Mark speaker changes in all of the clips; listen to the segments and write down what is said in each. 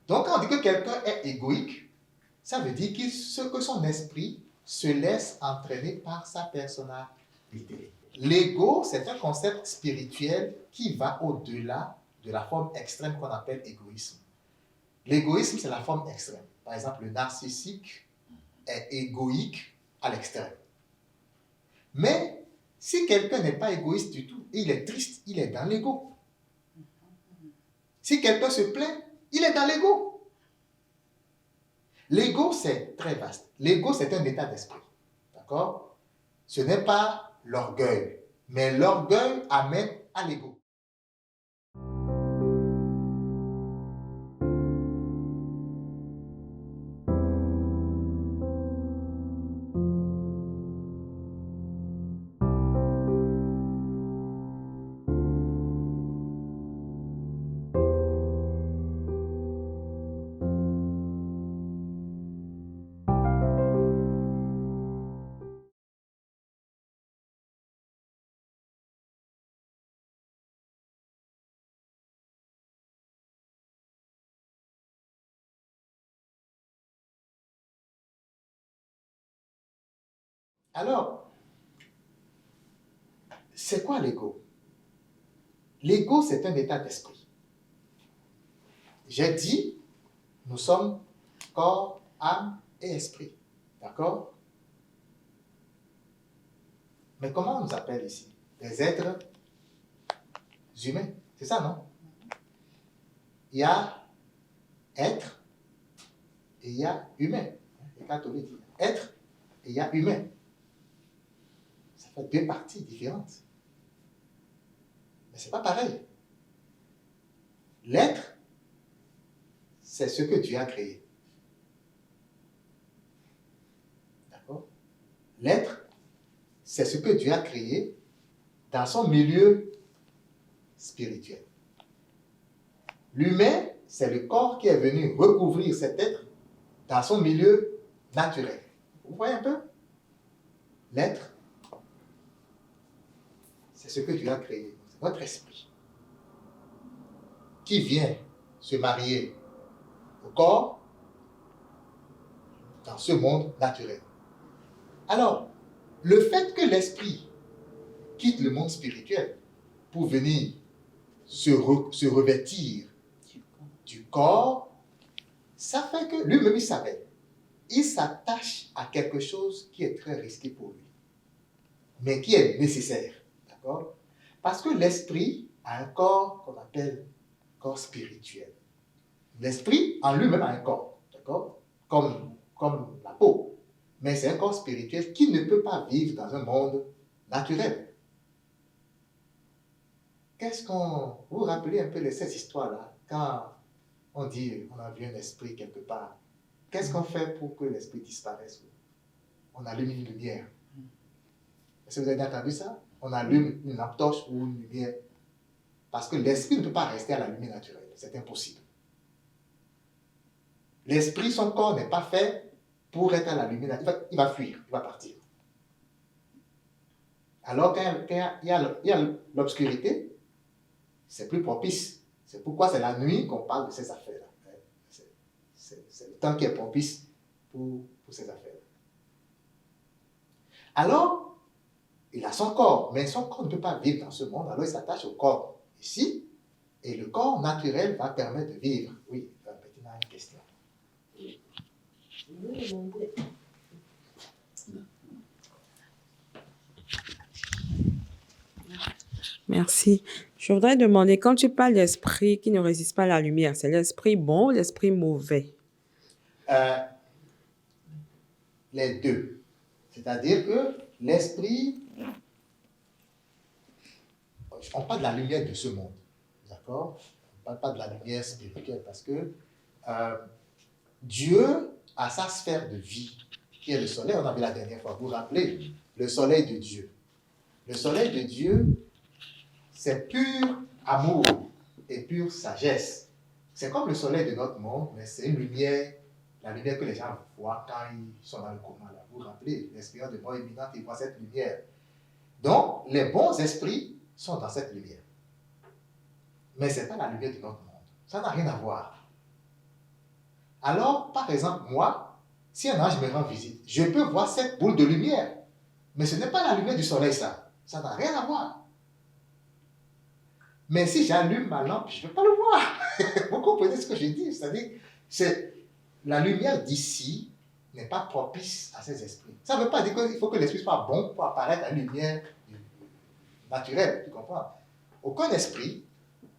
Speaker 1: Donc, quand on dit que quelqu'un est égoïque, ça veut dire que son esprit se laisse entraîner par sa personnalité. L'ego, c'est un concept spirituel qui va au-delà de la forme extrême qu'on appelle égoïsme. L'égoïsme, c'est la forme extrême. Par exemple, le narcissique est égoïque à l'extrême. Mais si quelqu'un n'est pas égoïste du tout, il est triste, il est dans l'ego. Si quelqu'un se plaint, il est dans l'ego. L'ego, c'est très vaste. L'ego, c'est un état d'esprit. D'accord? Ce n'est pas l'orgueil. Mais l'orgueil amène à l'ego. Alors, c'est quoi l'ego? L'ego, c'est un état d'esprit. J'ai dit, nous sommes corps, âme et esprit. D'accord? Mais comment on nous appelle ici? Des êtres humains. C'est ça, non? Il y a être et il y a humain. Les catholiques disent être et il y a humain. Ça fait deux parties différentes. Mais ce n'est pas pareil. L'être, c'est ce que Dieu a créé. D'accord? L'être, c'est ce que Dieu a créé dans son milieu spirituel. L'humain, c'est le corps qui est venu recouvrir cet être dans son milieu naturel. Vous voyez un peu? L'être, c'est ce que Dieu a créé. C'est notre esprit qui vient se marier au corps dans ce monde naturel. Alors, le fait que l'esprit quitte le monde spirituel pour venir se revêtir du corps, ça fait que lui-même, il savait. Il s'attache à quelque chose qui est très risqué pour lui, mais qui est nécessaire. D'accord? Parce que l'esprit a un corps qu'on appelle corps spirituel. L'esprit en lui-même a un corps, d'accord? Comme la peau. Mais c'est un corps spirituel qui ne peut pas vivre dans un monde naturel. Vous vous rappelez un peu de cette histoire-là, quand on dit on a vu un esprit quelque part, qu'est-ce qu'on fait pour que l'esprit disparaisse? On allume une lumière. Est-ce que vous avez entendu ça? On allume une lampe torche ou une lumière. Parce que l'esprit ne peut pas rester à la lumière naturelle. C'est impossible. L'esprit, son corps n'est pas fait pour être à la lumière naturelle. Il va fuir, il va partir. Alors quand il y a l'obscurité, c'est plus propice. C'est pourquoi c'est la nuit qu'on parle de ces affaires-là. C'est le temps qui est propice pour ces affaires-là. Alors, il a son corps, mais son corps ne peut pas vivre dans ce monde, alors il s'attache au corps ici, et le corps naturel va permettre de vivre. Oui, Bettina a une question.
Speaker 2: Je veux demander.
Speaker 3: Merci. Je voudrais demander, quand tu parles d'esprit qui ne résiste pas à la lumière, c'est l'esprit bon ou l'esprit mauvais?
Speaker 1: Les deux. C'est-à-dire que l'esprit, on parle de la lumière de ce monde, d'accord? On ne parle pas de la lumière spirituelle parce que Dieu a sa sphère de vie, qui est le soleil. On a vu la dernière fois, vous vous rappelez, le soleil de Dieu. Le soleil de Dieu, c'est pur amour et pure sagesse. C'est comme le soleil de notre monde, mais c'est une lumière, la lumière que les gens voient quand ils sont dans le coma. Là. Vous vous rappelez, l'expérience de mort imminente, ils voient cette lumière. Donc, les bons esprits sont dans cette lumière. Mais ce n'est pas la lumière de notre monde. Ça n'a rien à voir. Alors, par exemple, moi, si un ange me rend visite, je peux voir cette boule de lumière. Mais ce n'est pas la lumière du soleil, ça. Ça n'a rien à voir. Mais si j'allume ma lampe, je ne vais pas le voir. Vous comprenez ce que je dis? C'est-à-dire, la lumière d'ici n'est pas propice à ces esprits. Ça ne veut pas dire qu'il faut que l'esprit soit bon pour apparaître à la lumière naturelle. Tu comprends? Aucun esprit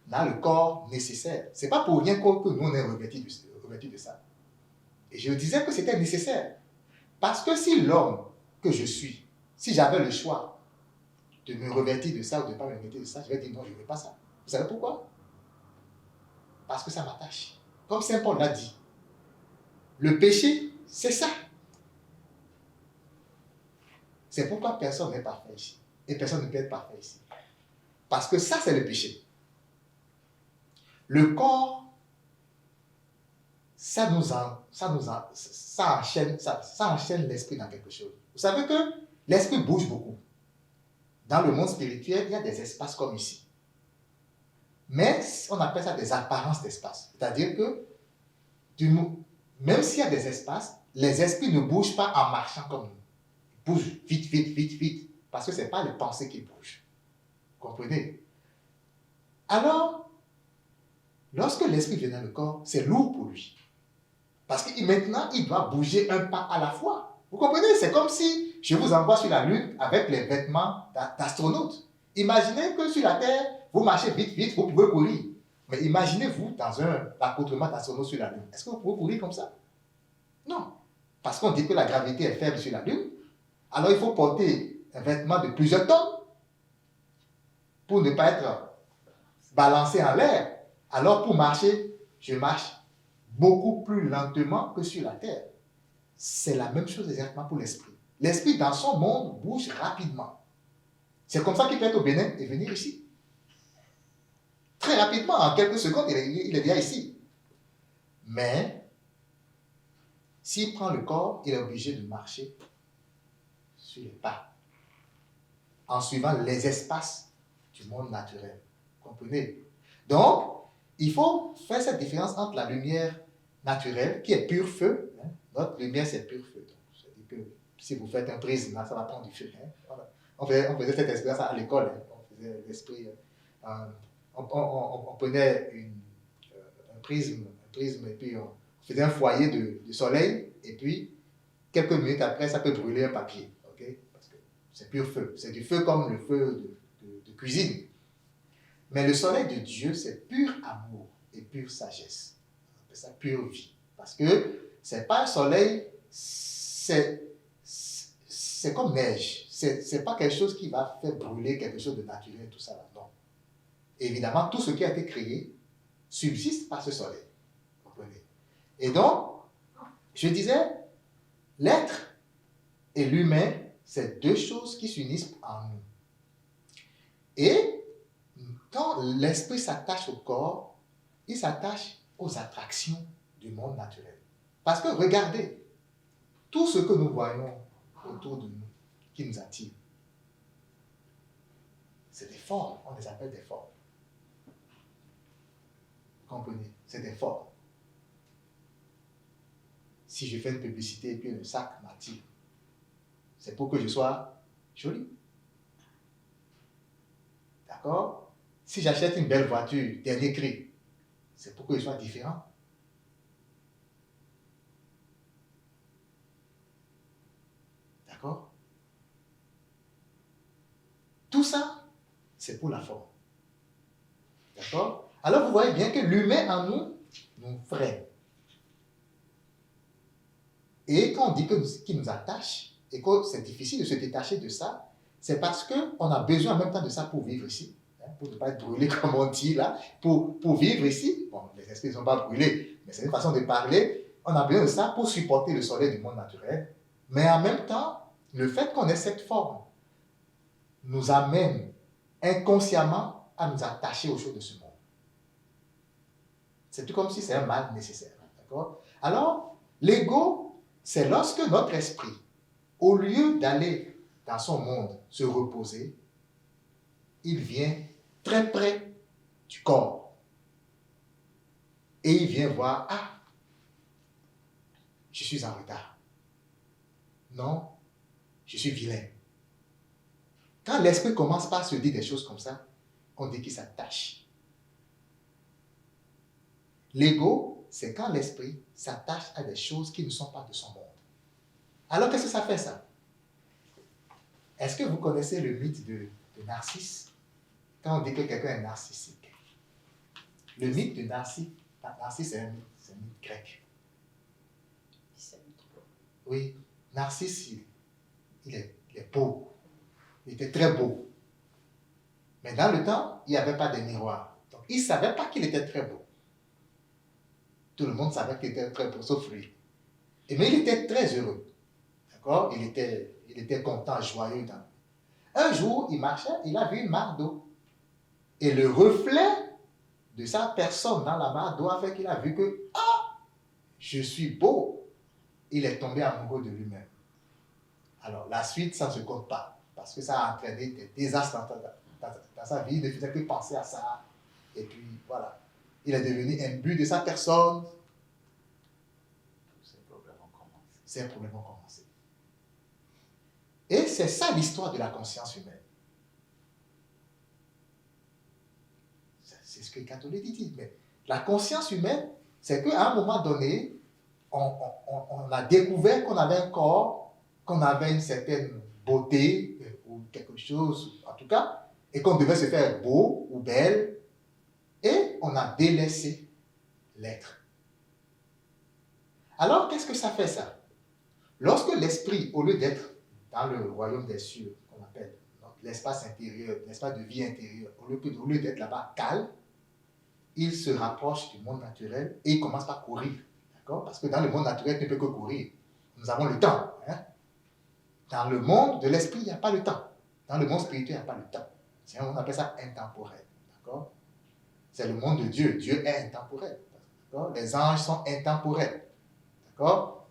Speaker 1: n'a le corps nécessaire. Ce n'est pas pour rien que nous, on est revêtis de ça. Et je disais que c'était nécessaire. Parce que si l'homme que je suis, si j'avais le choix de me revêtir de ça ou de ne pas me revêtir de ça, je vais dire non, je ne veux pas ça. Vous savez pourquoi? Parce que ça m'attache. Comme Saint Paul l'a dit, le péché, c'est ça. C'est pourquoi personne n'est parfait ici. Et personne ne peut être parfait ici. Parce que ça, c'est le péché. Le corps, ça enchaîne l'esprit dans quelque chose. Vous savez que l'esprit bouge beaucoup. Dans le monde spirituel, il y a des espaces comme ici. Mais on appelle ça des apparences d'espace. C'est-à-dire que même s'il y a des espaces, les esprits ne bougent pas en marchant comme nous. Ils bougent vite, vite, vite, vite. Parce que ce n'est pas les pensées qui bougent. Vous comprenez? Alors, lorsque l'esprit vient dans le corps, c'est lourd pour lui. Parce que maintenant, il doit bouger un pas à la fois. Vous comprenez? C'est comme si je vous envoie sur la Lune avec les vêtements d'astronaute. Imaginez que sur la Terre, vous marchez vite, vite, vous pouvez courir. Mais imaginez-vous dans un accoutrement d'astronaute sur la Lune. Est-ce que vous pouvez courir comme ça? Non. Parce qu'on dit que la gravité est faible sur la Lune. Alors il faut porter un vêtement de plusieurs tonnes pour ne pas être balancé en l'air. Alors pour marcher, je marche beaucoup plus lentement que sur la Terre. C'est la même chose exactement pour l'esprit. L'esprit dans son monde bouge rapidement. C'est comme ça qu'il peut être au Bénin et venir ici. Très rapidement, en quelques secondes, il est déjà ici. Mais, s'il prend le corps, il est obligé de marcher sur les pas, en suivant les espaces du monde naturel. Vous comprenez? Donc, il faut faire cette différence entre la lumière naturelle, qui est pur feu. Notre lumière, c'est pur feu. Donc, c'est-à-dire que si vous faites un prisme, ça va prendre du feu. Voilà. On faisait cette expérience à l'école. On faisait l'esprit. On prenait un prisme, et puis on faisait un foyer de soleil, et puis quelques minutes après, ça peut brûler un papier. Okay? Parce que c'est pur feu. C'est du feu comme le feu de cuisine. Mais le soleil de Dieu, c'est pur amour et pure sagesse. On appelle ça pure vie. Parce que c'est pas un soleil, c'est comme neige. C'est pas quelque chose qui va faire brûler quelque chose de naturel, tout ça là. Non. Évidemment, tout ce qui a été créé subsiste par ce soleil. Vous comprenez? Et donc, je disais, l'être et l'humain, c'est deux choses qui s'unissent en nous. Et quand l'esprit s'attache au corps, il s'attache aux attractions du monde naturel. Parce que regardez, tout ce que nous voyons autour de nous, qui nous attire, c'est des formes, on les appelle des formes. Vous comprenez? C'est des formes. Si je fais une publicité et puis le sac m'attire, c'est pour que je sois joli. D'accord? Si j'achète une belle voiture, dernier cri, c'est pour que je sois différent. D'accord? Tout ça, c'est pour la forme. D'accord? Alors vous voyez bien que l'humain en nous freine. Et quand on dit qu'il nous attache, et que c'est difficile de se détacher de ça, c'est parce qu'on a besoin en même temps de ça pour vivre ici. Pour ne pas être brûlé, comme on dit là, pour vivre ici. Bon, les esprits ne sont pas brûlés, mais c'est une façon de parler. On a besoin de ça pour supporter le soleil du monde naturel. Mais en même temps, le fait qu'on ait cette forme nous amène inconsciemment à nous attacher aux choses de ce monde. C'est tout comme si c'est un mal nécessaire. D'accord? Alors, l'ego, c'est lorsque notre esprit, au lieu d'aller dans son monde se reposer, il vient très près du corps. Et il vient voir, ah, je suis en retard. Non, je suis vilain. Quand l'esprit commence par se dire des choses comme ça, on dit qu'il s'attache. L'ego, c'est quand l'esprit s'attache à des choses qui ne sont pas de son monde. Alors, qu'est-ce que ça fait, ça? Est-ce que vous connaissez le mythe de Narcisse? Quand on dit que quelqu'un est narcissique. Le mythe de Narcisse, c'est un mythe grec. Oui, Narcisse, il est beau. Il était très beau. Mais dans le temps, il n'y avait pas de miroir. Donc, il ne savait pas qu'il était très beau. Tout le monde savait qu'il était très beau, sauf lui. Mais il était très heureux. D'accord? Il était content, joyeux. Un jour, il marchait, il a vu une mare d'eau. Et le reflet de sa personne dans la mare d'eau a fait qu'il a vu que, ah, je suis beau. Il est tombé amoureux de lui-même. Alors, la suite, ça ne se compte pas. Parce que ça a entraîné des désastres dans sa vie. Il ne faisait que penser à ça. Et puis, voilà. Il est devenu imbu de sa personne. Ces problèmes ont commencé. Et c'est ça l'histoire de la conscience humaine. C'est ce que les catholiques disent. Mais la conscience humaine, c'est qu'à un moment donné, on a découvert qu'on avait un corps, qu'on avait une certaine beauté ou quelque chose, en tout cas, et qu'on devait se faire beau ou belle, et on a délaissé l'être. Alors, qu'est-ce que ça fait, ça? Lorsque l'esprit, au lieu d'être dans le royaume des cieux, qu'on appelle l'espace intérieur, l'espace de vie intérieure, au lieu d'être là-bas calme, il se rapproche du monde naturel et il commence par courir. D'accord? Parce que dans le monde naturel, tu ne peux que courir. Nous avons le temps. Hein? Dans le monde de l'esprit, il n'y a pas le temps. Dans le monde spirituel, il n'y a pas le temps. On appelle ça intemporel. D'accord? C'est le monde de Dieu. Dieu est intemporel. D'accord? Les anges sont intemporels. D'accord?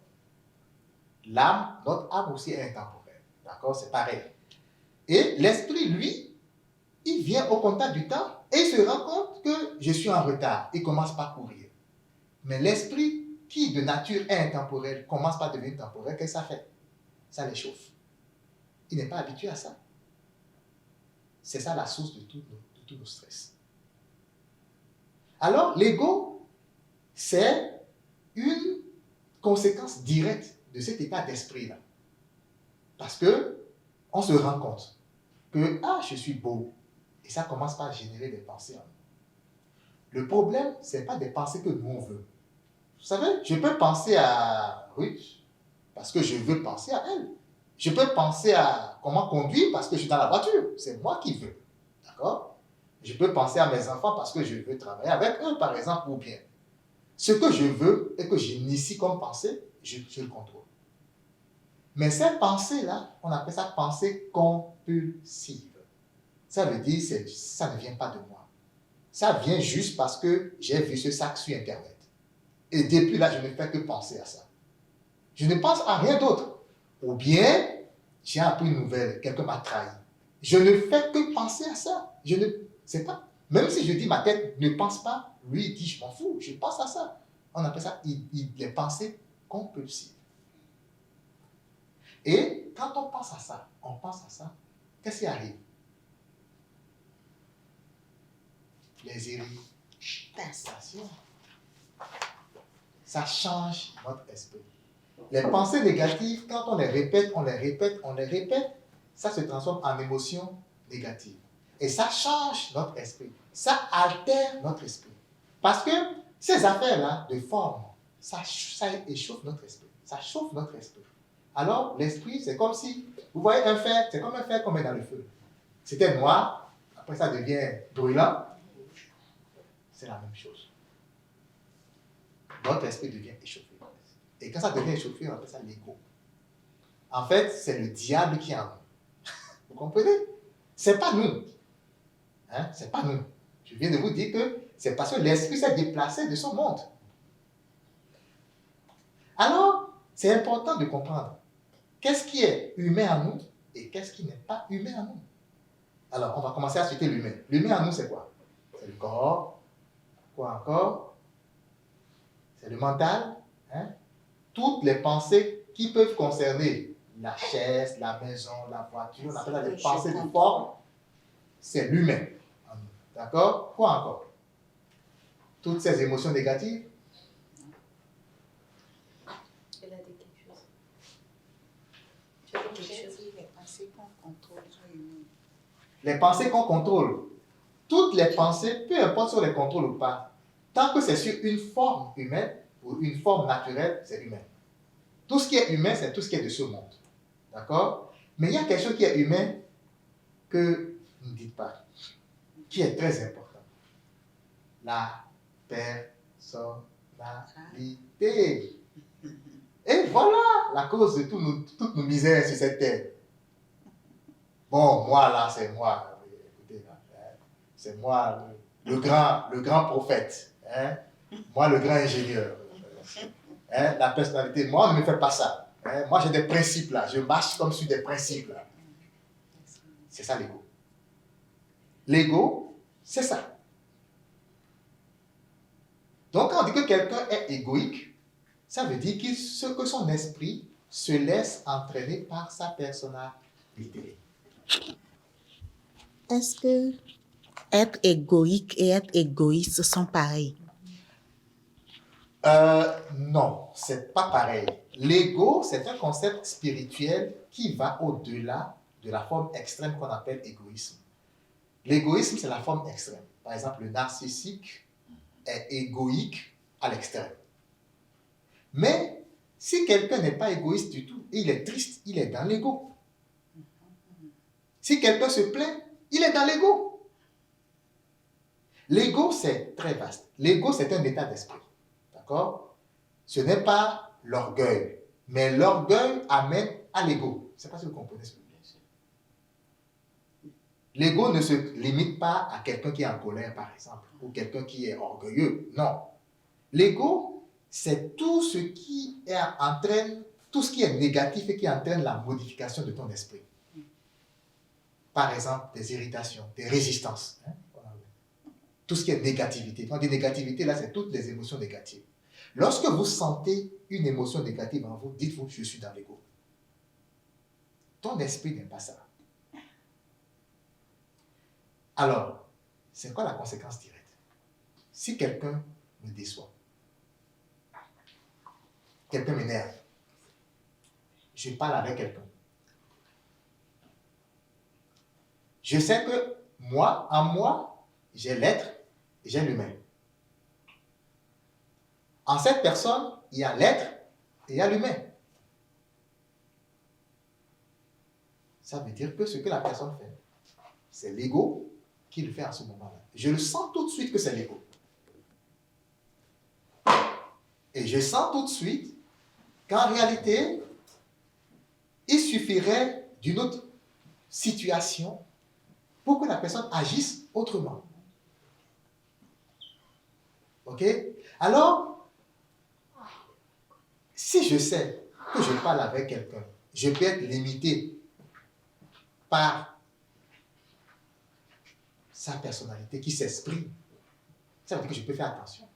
Speaker 1: L'âme, notre âme aussi est intemporelle. D'accord? C'est pareil. Et l'esprit, lui, il vient au contact du temps et il se rend compte que je suis en retard. Il commence par courir. Mais l'esprit, qui de nature est intemporel, commence par devenir temporel, qu'est-ce que ça fait? Ça l'échauffe. Il n'est pas habitué à ça. C'est ça la source de tous nos stress. Alors, l'ego, c'est une conséquence directe de cet état d'esprit-là. Parce que on se rend compte que, ah, je suis beau. Et ça commence par générer des pensées en nous. Le problème, ce n'est pas des pensées que nous, on veut. Vous savez, je peux penser à Ruth parce que je veux penser à elle. Je peux penser à comment conduire parce que je suis dans la voiture. C'est moi qui veux. D'accord? Je peux penser à mes enfants parce que je veux travailler avec eux, par exemple, ou bien. Ce que je veux et que j'initie comme pensée, je le contrôle. Mais ces pensées-là, on appelle ça pensée compulsive. Ça veut dire que ça ne vient pas de moi. Ça vient juste parce que j'ai vu ce sac sur Internet. Et depuis là, je ne fais que penser à ça. Je ne pense à rien d'autre. Ou bien, j'ai appris une nouvelle, quelqu'un m'a trahi. Je ne fais que penser à ça. Je ne sais pas. Même si je dis ma tête ne pense pas, lui il dit je m'en fous, je pense à ça. On appelle ça les pensées compulsives. Et quand on pense à ça, qu'est-ce qui arrive? Les irritations. Ça change notre esprit. Les pensées négatives, quand on les répète, ça se transforme en émotions négatives. Et ça change notre esprit. Ça altère notre esprit. Parce que ces affaires-là, de forme, ça échauffe notre esprit. Ça chauffe notre esprit. Alors, l'esprit, c'est comme si, vous voyez un fer, c'est comme un fer qu'on met dans le feu. C'était noir, après ça devient brûlant. C'est la même chose. Notre esprit devient échauffé. Et quand ça devient échauffé, on appelle ça l'ego. En fait, c'est le diable qui est en nous. Vous comprenez? C'est pas nous. Hein? C'est pas nous. Je viens de vous dire que c'est parce que l'esprit s'est déplacé de son monde. Alors, c'est important de comprendre qu'est-ce qui est humain en nous et qu'est-ce qui n'est pas humain en nous. Alors, on va commencer à citer l'humain. L'humain en nous, c'est quoi? C'est le corps. Quoi encore? C'est le mental. Hein? toutes les pensées qui peuvent concerner la chaise, la maison, la voiture, on appelle ça des pensées de forme, c'est l'humain. D'accord? Quoi encore? Toutes ces émotions négatives.
Speaker 2: Elle a dit quelque chose. Tu as dit quelque chose.
Speaker 4: Les pensées qu'on contrôle sont humaines.
Speaker 1: Les pensées qu'on contrôle. Toutes les pensées, peu importe si on les contrôle ou pas, tant que c'est sur une forme humaine ou une forme naturelle, c'est humain. Tout ce qui est humain, c'est tout ce qui est de ce monde. D'accord? Mais il y a quelque chose qui est humain que vous ne dites pas, qui est très important. La personnalité. Et voilà la cause de toutes nos misères sur cette terre. Bon, moi là, c'est moi. Écoutez, là, c'est moi le grand prophète. Hein? Moi, le grand ingénieur. Hein? La personnalité, moi, on ne me fait pas ça. Hein? Moi, j'ai des principes là. Je marche comme sur des principes là. C'est ça l'ego. L'ego, c'est ça. Donc, quand on dit que quelqu'un est égoïque, ça veut dire que son esprit se laisse entraîner par sa personnalité.
Speaker 4: Est-ce que être égoïque et être égoïste sont pareils?
Speaker 1: Non, c'est pas pareil. L'ego, c'est un concept spirituel qui va au-delà de la forme extrême qu'on appelle égoïsme. L'égoïsme, c'est la forme extrême. Par exemple, le narcissique est égoïque à l'extrême. Mais si quelqu'un n'est pas égoïste du tout, il est triste, il est dans l'ego. Si quelqu'un se plaint, il est dans l'ego. L'ego, c'est très vaste. L'ego, c'est un état d'esprit. D'accord? Ce n'est pas l'orgueil. Mais l'orgueil amène à l'ego. Je ne sais pas si vous comprenez ce que je veux dire. L'ego ne se limite pas à quelqu'un qui est en colère, par exemple, ou quelqu'un qui est orgueilleux. Non. L'ego, c'est tout ce qui entraîne, tout ce qui est négatif et qui entraîne la modification de ton esprit. Par exemple, des irritations, des résistances. Hein? Tout ce qui est négativité. Quand on dit négativité, là, c'est toutes les émotions négatives. Lorsque vous sentez une émotion négative en vous, dites-vous, je suis dans l'ego. Ton esprit n'aime pas ça. Alors, c'est quoi la conséquence directe? Si quelqu'un me déçoit, quelqu'un m'énerve, je parle avec quelqu'un. Je sais que moi, en moi, j'ai l'être et j'ai l'humain. En cette personne, il y a l'être et il y a l'humain. Ça veut dire que ce que la personne fait, c'est l'ego qui le fait à ce moment-là. Je le sens tout de suite que c'est l'ego. Et je sens tout de suite qu'en réalité, il suffirait d'une autre situation pour que la personne agisse autrement. Ok? Alors, si je sais que je parle avec quelqu'un, je peux être limité par sa personnalité qui s'exprime. Ça veut dire que je peux faire attention.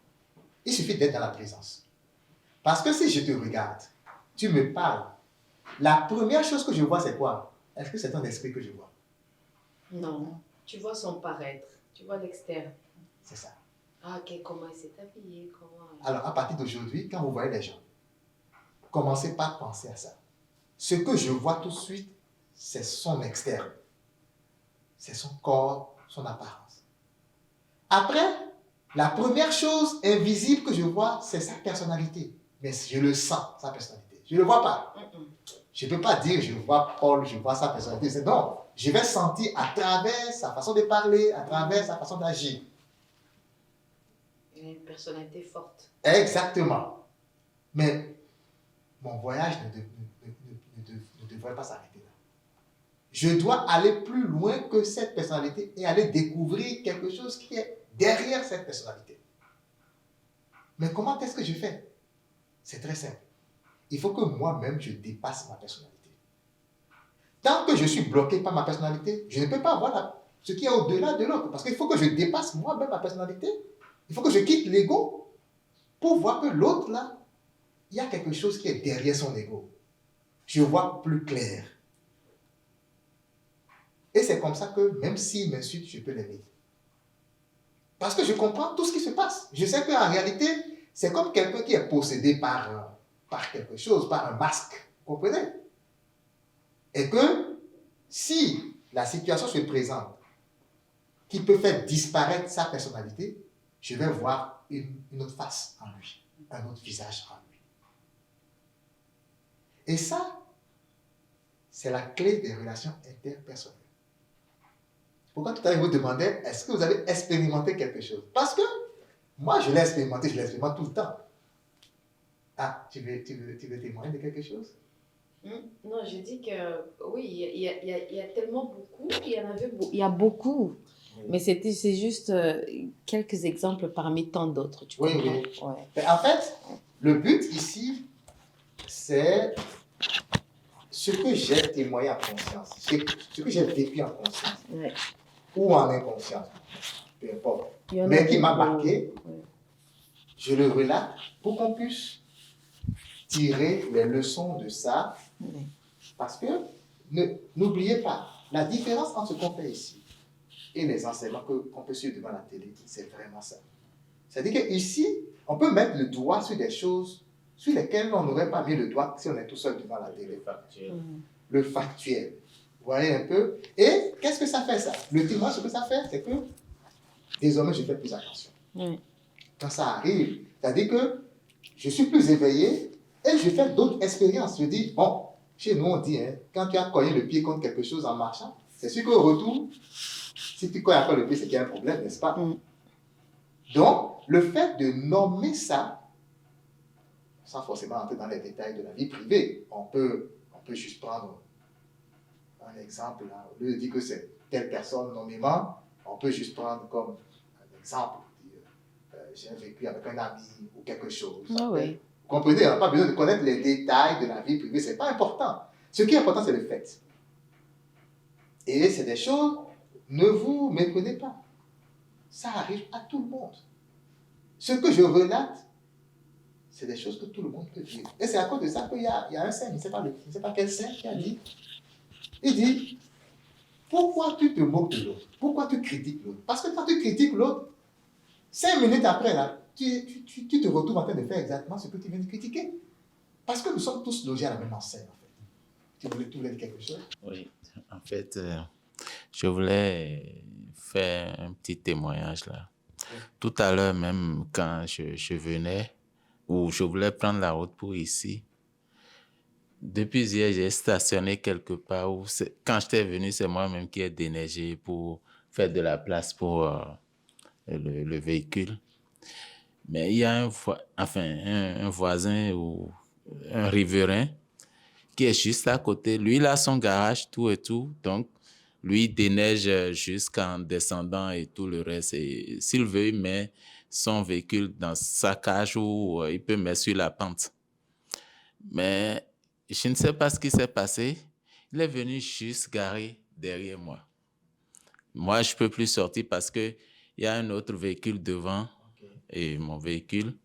Speaker 1: Il suffit d'être dans la présence. Parce que si je te regarde, tu me parles, la première chose que je vois, c'est quoi? Est-ce que c'est ton esprit que je vois?
Speaker 2: Non. Tu vois son paraître. Tu vois l'externe.
Speaker 1: C'est ça.
Speaker 2: Ah, ok, comment il s'est habillé, comment...
Speaker 1: Alors, à partir d'aujourd'hui, quand vous voyez les gens, commencez par penser à ça. Ce que je vois tout de suite, c'est son externe. C'est son corps, son apparence. Après, la première chose invisible que je vois, c'est sa personnalité. Mais je le sens, sa personnalité. Je ne le vois pas. Je ne peux pas dire, je vois Paul, je vois sa personnalité. Non, je vais sentir à travers sa façon de parler, à travers sa façon d'agir.
Speaker 2: Il a une personnalité forte.
Speaker 1: Exactement. Mais mon voyage ne devrait pas s'arrêter là. Je dois aller plus loin que cette personnalité et aller découvrir quelque chose qui est derrière cette personnalité. Mais comment est-ce que je fais? C'est très simple. Il faut que moi-même, je dépasse ma personnalité. Tant que je suis bloqué par ma personnalité, je ne peux pas voir ce qui est au-delà de l'autre. Parce qu'il faut que je dépasse moi-même ma personnalité. Il faut que je quitte l'ego pour voir que l'autre, là, il y a quelque chose qui est derrière son ego. Je vois plus clair. Et c'est comme ça que même s'il m'insulte, je peux l'aimer. Parce que je comprends tout ce qui se passe. Je sais qu'en réalité, c'est comme quelqu'un qui est possédé par quelque chose, par un masque. Vous comprenez? Et que si la situation se présente qui peut faire disparaître sa personnalité, je vais voir une autre face en lui, un autre visage en lui. Et ça, c'est la clé des relations interpersonnelles. Pourquoi tout à l'heure, je vous demandais, est-ce que vous avez expérimenté quelque chose? Parce que moi, je l'expérimente tout le temps. Ah, tu veux témoigner de quelque chose?
Speaker 2: Non, je dis que oui, il y a tellement beaucoup, il y a beaucoup.
Speaker 1: Oui.
Speaker 2: Mais c'est juste quelques exemples parmi tant d'autres, tu
Speaker 1: Oui,
Speaker 2: comprends?
Speaker 1: oui.
Speaker 2: Ouais.
Speaker 1: Mais en fait, le but ici, c'est ce que j'ai témoigné en conscience, ce que j'ai vécu en conscience
Speaker 2: Ouais.
Speaker 1: ou en inconscience, peu importe,
Speaker 2: Il y en a
Speaker 1: mais qui m'a
Speaker 2: beaucoup.
Speaker 1: marqué,
Speaker 2: Ouais.
Speaker 1: je le relate pour qu'on puisse tirer les leçons de ça.
Speaker 2: Ouais.
Speaker 1: Parce que n'oubliez pas, la différence entre ce qu'on fait ici et les enseignements qu'on peut suivre devant la télé, c'est vraiment ça. C'est-à-dire qu'ici, on peut mettre le doigt sur des choses sur lesquelles on n'aurait pas mis le doigt si on est tout seul devant la télé. Le factuel. Vous voyez un peu? Et qu'est-ce que ça fait ça? Le témoin, ce que ça fait, c'est que désormais, je fais plus attention.
Speaker 2: Ouais.
Speaker 1: Quand ça arrive, c'est-à-dire que je suis plus éveillé et je fais d'autres expériences. Je dis, bon, chez nous, on dit, hein, quand tu as cogné le pied contre quelque chose en marchant, c'est sûr qu'au retour, si tu cognes encore le pied, c'est qu'il y a un problème, n'est-ce pas? Donc, le fait de nommer ça, sans forcément entrer dans les détails de la vie privée, on peut juste prendre un exemple, là, au lieu de dire que c'est telle personne nommément, on peut juste prendre comme un exemple, dire, j'ai vécu avec un ami ou quelque chose.
Speaker 2: Ah oui.
Speaker 1: Vous comprenez, on n'a pas besoin de connaître les détails de la vie privée, ce n'est pas important. Ce qui est important, c'est le fait. Et c'est des choses, ne vous méprenez pas. Ça arrive à tout le monde. Ce que je relate, c'est des choses que tout le monde peut vivre. Et c'est à cause de ça qu'il y a un saint, je ne sais pas quel saint qui a dit, il dit, pourquoi tu te moques de l'autre? Pourquoi tu critiques l'autre? Parce que quand tu critiques l'autre, 5 minutes après, là, tu te retrouves en train de faire exactement ce que tu viens de critiquer. Parce que nous sommes tous logés à la même enseigne, en fait. Tu voulais dire quelque chose?
Speaker 5: Oui, en fait, je voulais faire un petit témoignage là.
Speaker 1: Oui.
Speaker 5: Tout à l'heure même, quand je venais, ou je voulais prendre la route pour ici, depuis hier, j'ai stationné quelque part où, quand j'étais venu, c'est moi-même qui ai déneigé pour faire de la place pour le véhicule. Mais il y a un voisin ou un riverain qui est juste à côté. Lui, il a son garage, tout et tout. Donc, lui, il déneige jusqu'en descendant et tout le reste. Et s'il veut, il met son véhicule dans sa cage ou il peut mettre sur la pente. Mais je ne sais pas ce qui s'est passé. Il est venu juste garer derrière moi. Moi, je ne peux plus sortir parce qu'il y a un autre véhicule devant et mon véhicule.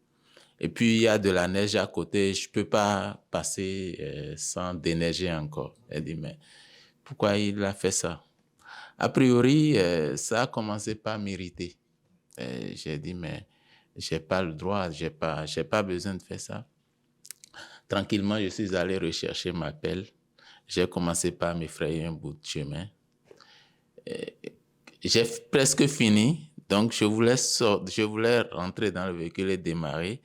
Speaker 5: Et puis, il y a de la neige à côté. Je ne peux pas passer sans déneiger encore. Elle dit, mais pourquoi il a fait ça? A priori, ça a commencé par m'irriter. J'ai dit, mais je n'ai pas le droit, je n'ai pas besoin de faire ça. Tranquillement, je suis allé rechercher ma pelle. J'ai commencé par me frayer un bout de chemin. J'ai presque fini. Donc, je voulais rentrer dans le véhicule et démarrer.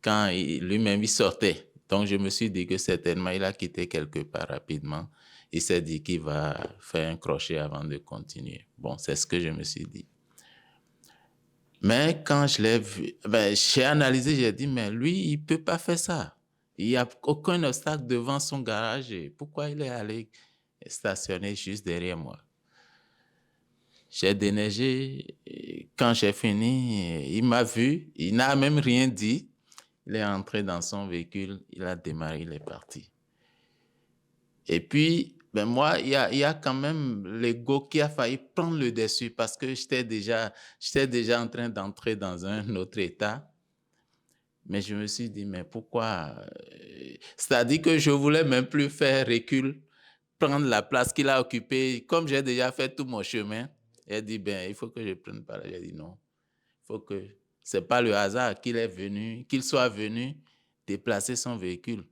Speaker 5: Quand lui-même, il sortait. Donc, je me suis dit que certainement, il a quitté quelque part rapidement. Il s'est dit qu'il va faire un crochet avant de continuer. Bon, c'est ce que je me suis dit. Mais quand je l'ai vu, j'ai analysé, j'ai dit, mais lui, il ne peut pas faire ça. Il n'y a aucun obstacle devant son garage. Pourquoi il est allé stationner juste derrière moi? J'ai déneigé. Quand j'ai fini, il m'a vu. Il n'a même rien dit. Il est entré dans son véhicule. Il a démarré. Il est parti. Et puis, moi, il y a quand même l'ego qui a failli prendre le dessus parce que j'étais déjà en train d'entrer dans un autre état. Mais je me suis dit, mais pourquoi c'est-à-dire que je ne voulais même plus faire recul, prendre la place qu'il a occupée. Comme j'ai déjà fait tout mon chemin, elle dit, ben, il faut que je prenne par là. J'ai dit, non, il faut que... Ce n'est pas le hasard qu'il soit venu déplacer son véhicule.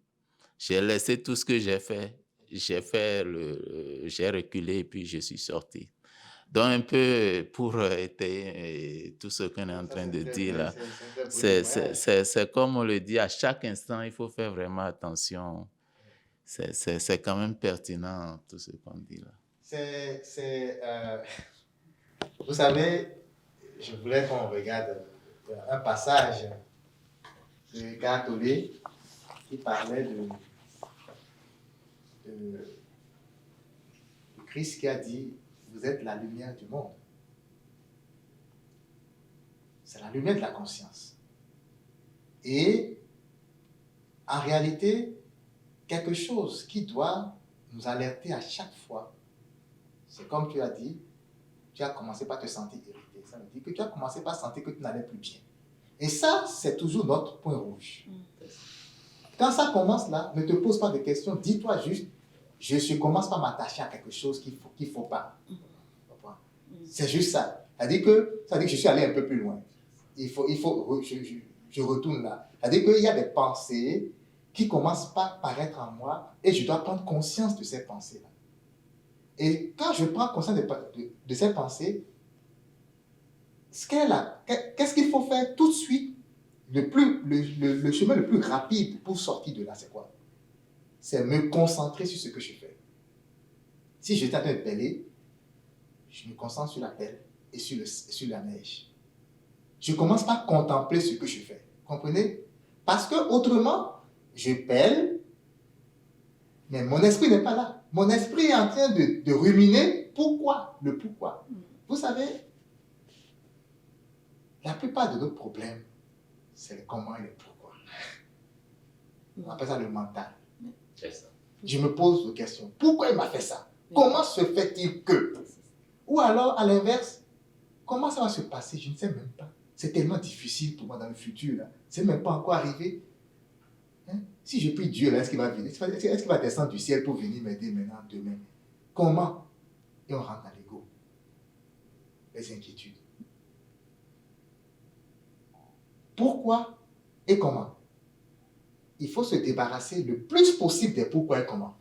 Speaker 5: J'ai laissé tout ce que j'ai fait. J'ai reculé et puis je suis sorti. Donc, un peu pour étayer tout ce qu'on est en train de dire là, c'est comme on le dit, à chaque instant, il faut faire vraiment attention. C'est quand même pertinent tout ce qu'on dit là.
Speaker 1: Vous savez, je voulais qu'on regarde un passage de Gartolé qui parlait de Christ qui a dit, vous êtes la lumière du monde. C'est la lumière de la conscience. Et en réalité, quelque chose qui doit nous alerter à chaque fois, c'est comme tu as dit, tu as commencé par te sentir irrité. Ça veut dire que tu as commencé par sentir que tu n'allais plus bien. Et ça, c'est toujours notre point rouge. Quand ça commence là, ne te pose pas de questions, dis-toi juste, je commence par m'attacher à quelque chose qu'il faut pas. C'est juste ça. Ça veut dire que je suis allé un peu plus loin. Je retourne là. Ça veut dire qu'il y a des pensées qui commencent par paraître en moi et je dois prendre conscience de ces pensées-là. Et quand je prends conscience de ces pensées, qu'est-ce qu'il faut faire tout de suite? Le chemin le plus rapide pour sortir de là, c'est quoi? C'est me concentrer sur ce que je fais. Si j'étais en train de peler, je me concentre sur la pelle et sur la neige. Je commence par contempler ce que je fais. Comprenez? Parce que autrement, je pèle, mais mon esprit n'est pas là. Mon esprit est en train de ruminer pourquoi, le pourquoi. Vous savez, la plupart de nos problèmes, c'est le comment et le pourquoi. On appelle ça le mental.
Speaker 5: C'est ça.
Speaker 1: Je me pose des questions. Pourquoi il m'a fait ça? Comment se fait-il que? Ou alors, à l'inverse, comment ça va se passer? Je ne sais même pas. C'est tellement difficile pour moi dans le futur. Là. C'est même pas encore arrivé. Hein? Si je prie Dieu, là, est-ce qu'il va venir? Est-ce qu'il va descendre du ciel pour venir m'aider maintenant, demain? Comment? Et on rentre dans l'ego. Les inquiétudes. Pourquoi et comment? Il faut se débarrasser le plus possible des pourquoi et comment.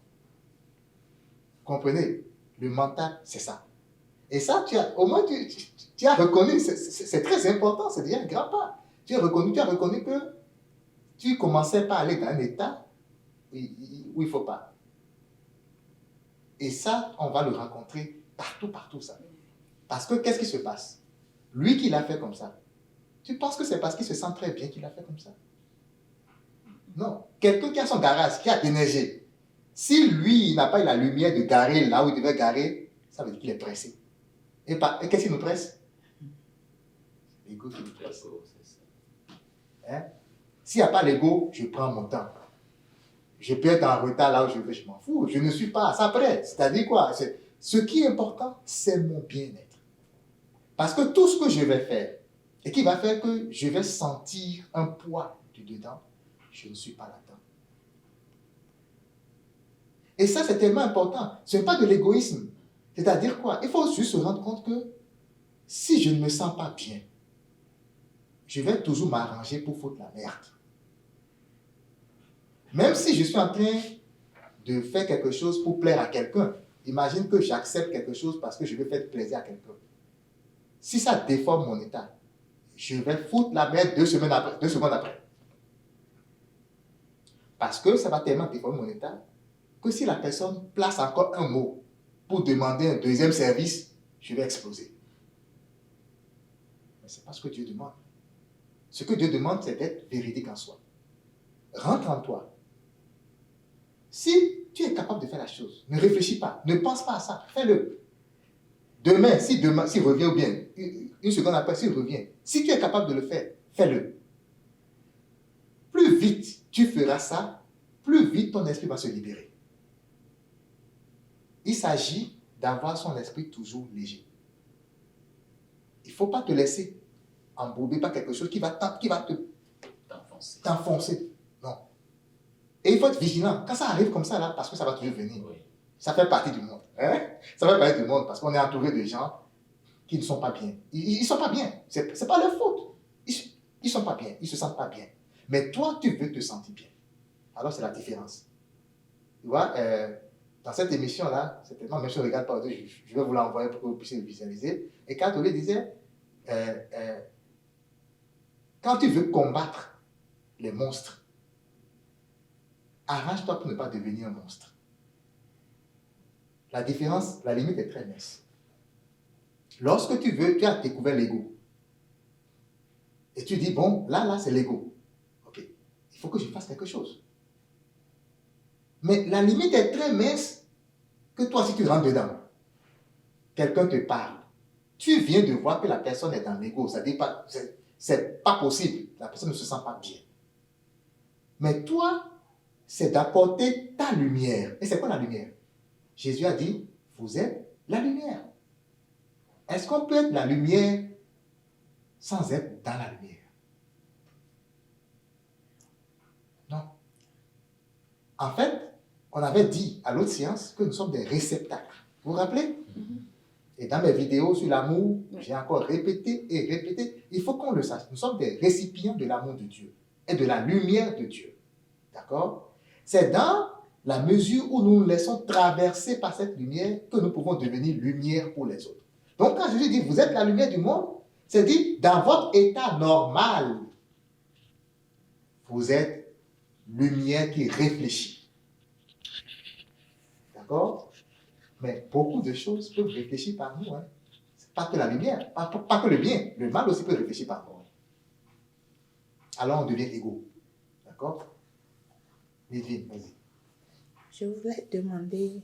Speaker 1: Comprenez? Le mental, c'est ça. Et ça, au moins, tu as reconnu, c'est très important, c'est déjà un grand pas. Tu as reconnu que tu commençais par aller dans un état où il ne faut pas. Et ça, on va le rencontrer partout, ça. Parce que qu'est-ce qui se passe? Lui qui l'a fait comme ça, tu penses que c'est parce qu'il se sent très bien qu'il l'a fait comme ça? Non. Quelqu'un qui a son garage, qui a énergie, si lui, il n'a pas eu la lumière de garer là où il devait garer, ça veut dire qu'il est pressé. Et qu'est-ce qui nous presse? L'ego qui nous presse. Hein? S'il n'y a pas l'ego, je prends mon temps. Je peux être en retard là où je vais, je m'en fous. Je ne suis pas à ça près. C'est-à-dire quoi? Ce qui est important, c'est mon bien-être. Parce que tout ce que je vais faire, et qui va faire que je vais sentir un poids du dedans, je ne suis pas là-dedans. Et ça, c'est tellement important. Ce n'est pas de l'égoïsme. C'est-à-dire quoi? Il faut juste se rendre compte que si je ne me sens pas bien, je vais toujours m'arranger pour foutre la merde. Même si je suis en train de faire quelque chose pour plaire à quelqu'un, imagine que j'accepte quelque chose parce que je veux faire plaisir à quelqu'un. Si ça déforme mon état, je vais foutre la merde 2 secondes après. Parce que ça va tellement déformer mon état que si la personne place encore un mot pour demander un deuxième service, je vais exploser. Mais ce n'est pas ce que Dieu demande. Ce que Dieu demande, c'est d'être véridique en soi. Rentre en toi. Si tu es capable de faire la chose, ne réfléchis pas, ne pense pas à ça, fais-le. Demain, s'il revient ou bien, une seconde après, s'il revient, si tu es capable de le faire, fais-le. Plus vite tu feras ça, plus vite ton esprit va se libérer. Il s'agit d'avoir son esprit toujours léger. Il ne faut pas te laisser embourber par quelque chose qui va te t'enfoncer. Non. Et il faut être vigilant. Quand ça arrive comme ça, là, parce que ça va toujours venir.
Speaker 5: Oui.
Speaker 1: Ça fait partie du monde. Hein? Ça fait partie du monde parce qu'on est entouré de gens qui ne sont pas bien. Ils ne sont pas bien. C'est pas leur faute. Ils ne sont pas bien. Ils ne se sentent pas bien. Mais toi, tu veux te sentir bien. Alors, c'est la différence. Tu vois, dans cette émission-là, certainement, même si on ne regarde pas, je vais vous l'envoyer pour que vous puissiez le visualiser. Et Catholique disait, quand tu veux combattre les monstres, arrange-toi pour ne pas devenir un monstre. La différence, la limite est très mince. Lorsque tu as découvert l'ego, et tu dis, bon, là, c'est l'ego. Ok, il faut que je fasse quelque chose. Mais la limite est très mince que toi, si tu rentres dedans, quelqu'un te parle, tu viens de voir que la personne est dans l'ego, ça dit pas, c'est pas possible, la personne ne se sent pas bien. Mais toi, c'est d'apporter ta lumière. Et c'est quoi la lumière? Jésus a dit, vous êtes la lumière. Est-ce qu'on peut être la lumière sans être dans la lumière? Non. En fait, on avait dit à l'autre séance que nous sommes des réceptacles. Vous vous rappelez? Et dans mes vidéos sur l'amour, j'ai encore répété et répété. Il faut qu'on le sache. Nous sommes des récipients de l'amour de Dieu et de la lumière de Dieu. D'accord? C'est dans la mesure où nous nous laissons traverser par cette lumière que nous pouvons devenir lumière pour les autres. Donc, quand Jésus dit, vous êtes la lumière du monde, c'est dit, dans votre état normal, vous êtes lumière qui réfléchit. D'accord? Mais beaucoup de choses peuvent réfléchir par nous. Hein. C'est pas que la lumière, pas que le bien. Le mal aussi peut réfléchir par nous. Alors, on devient égaux. D'accord? Lévin, vas-y.
Speaker 4: Je voulais demander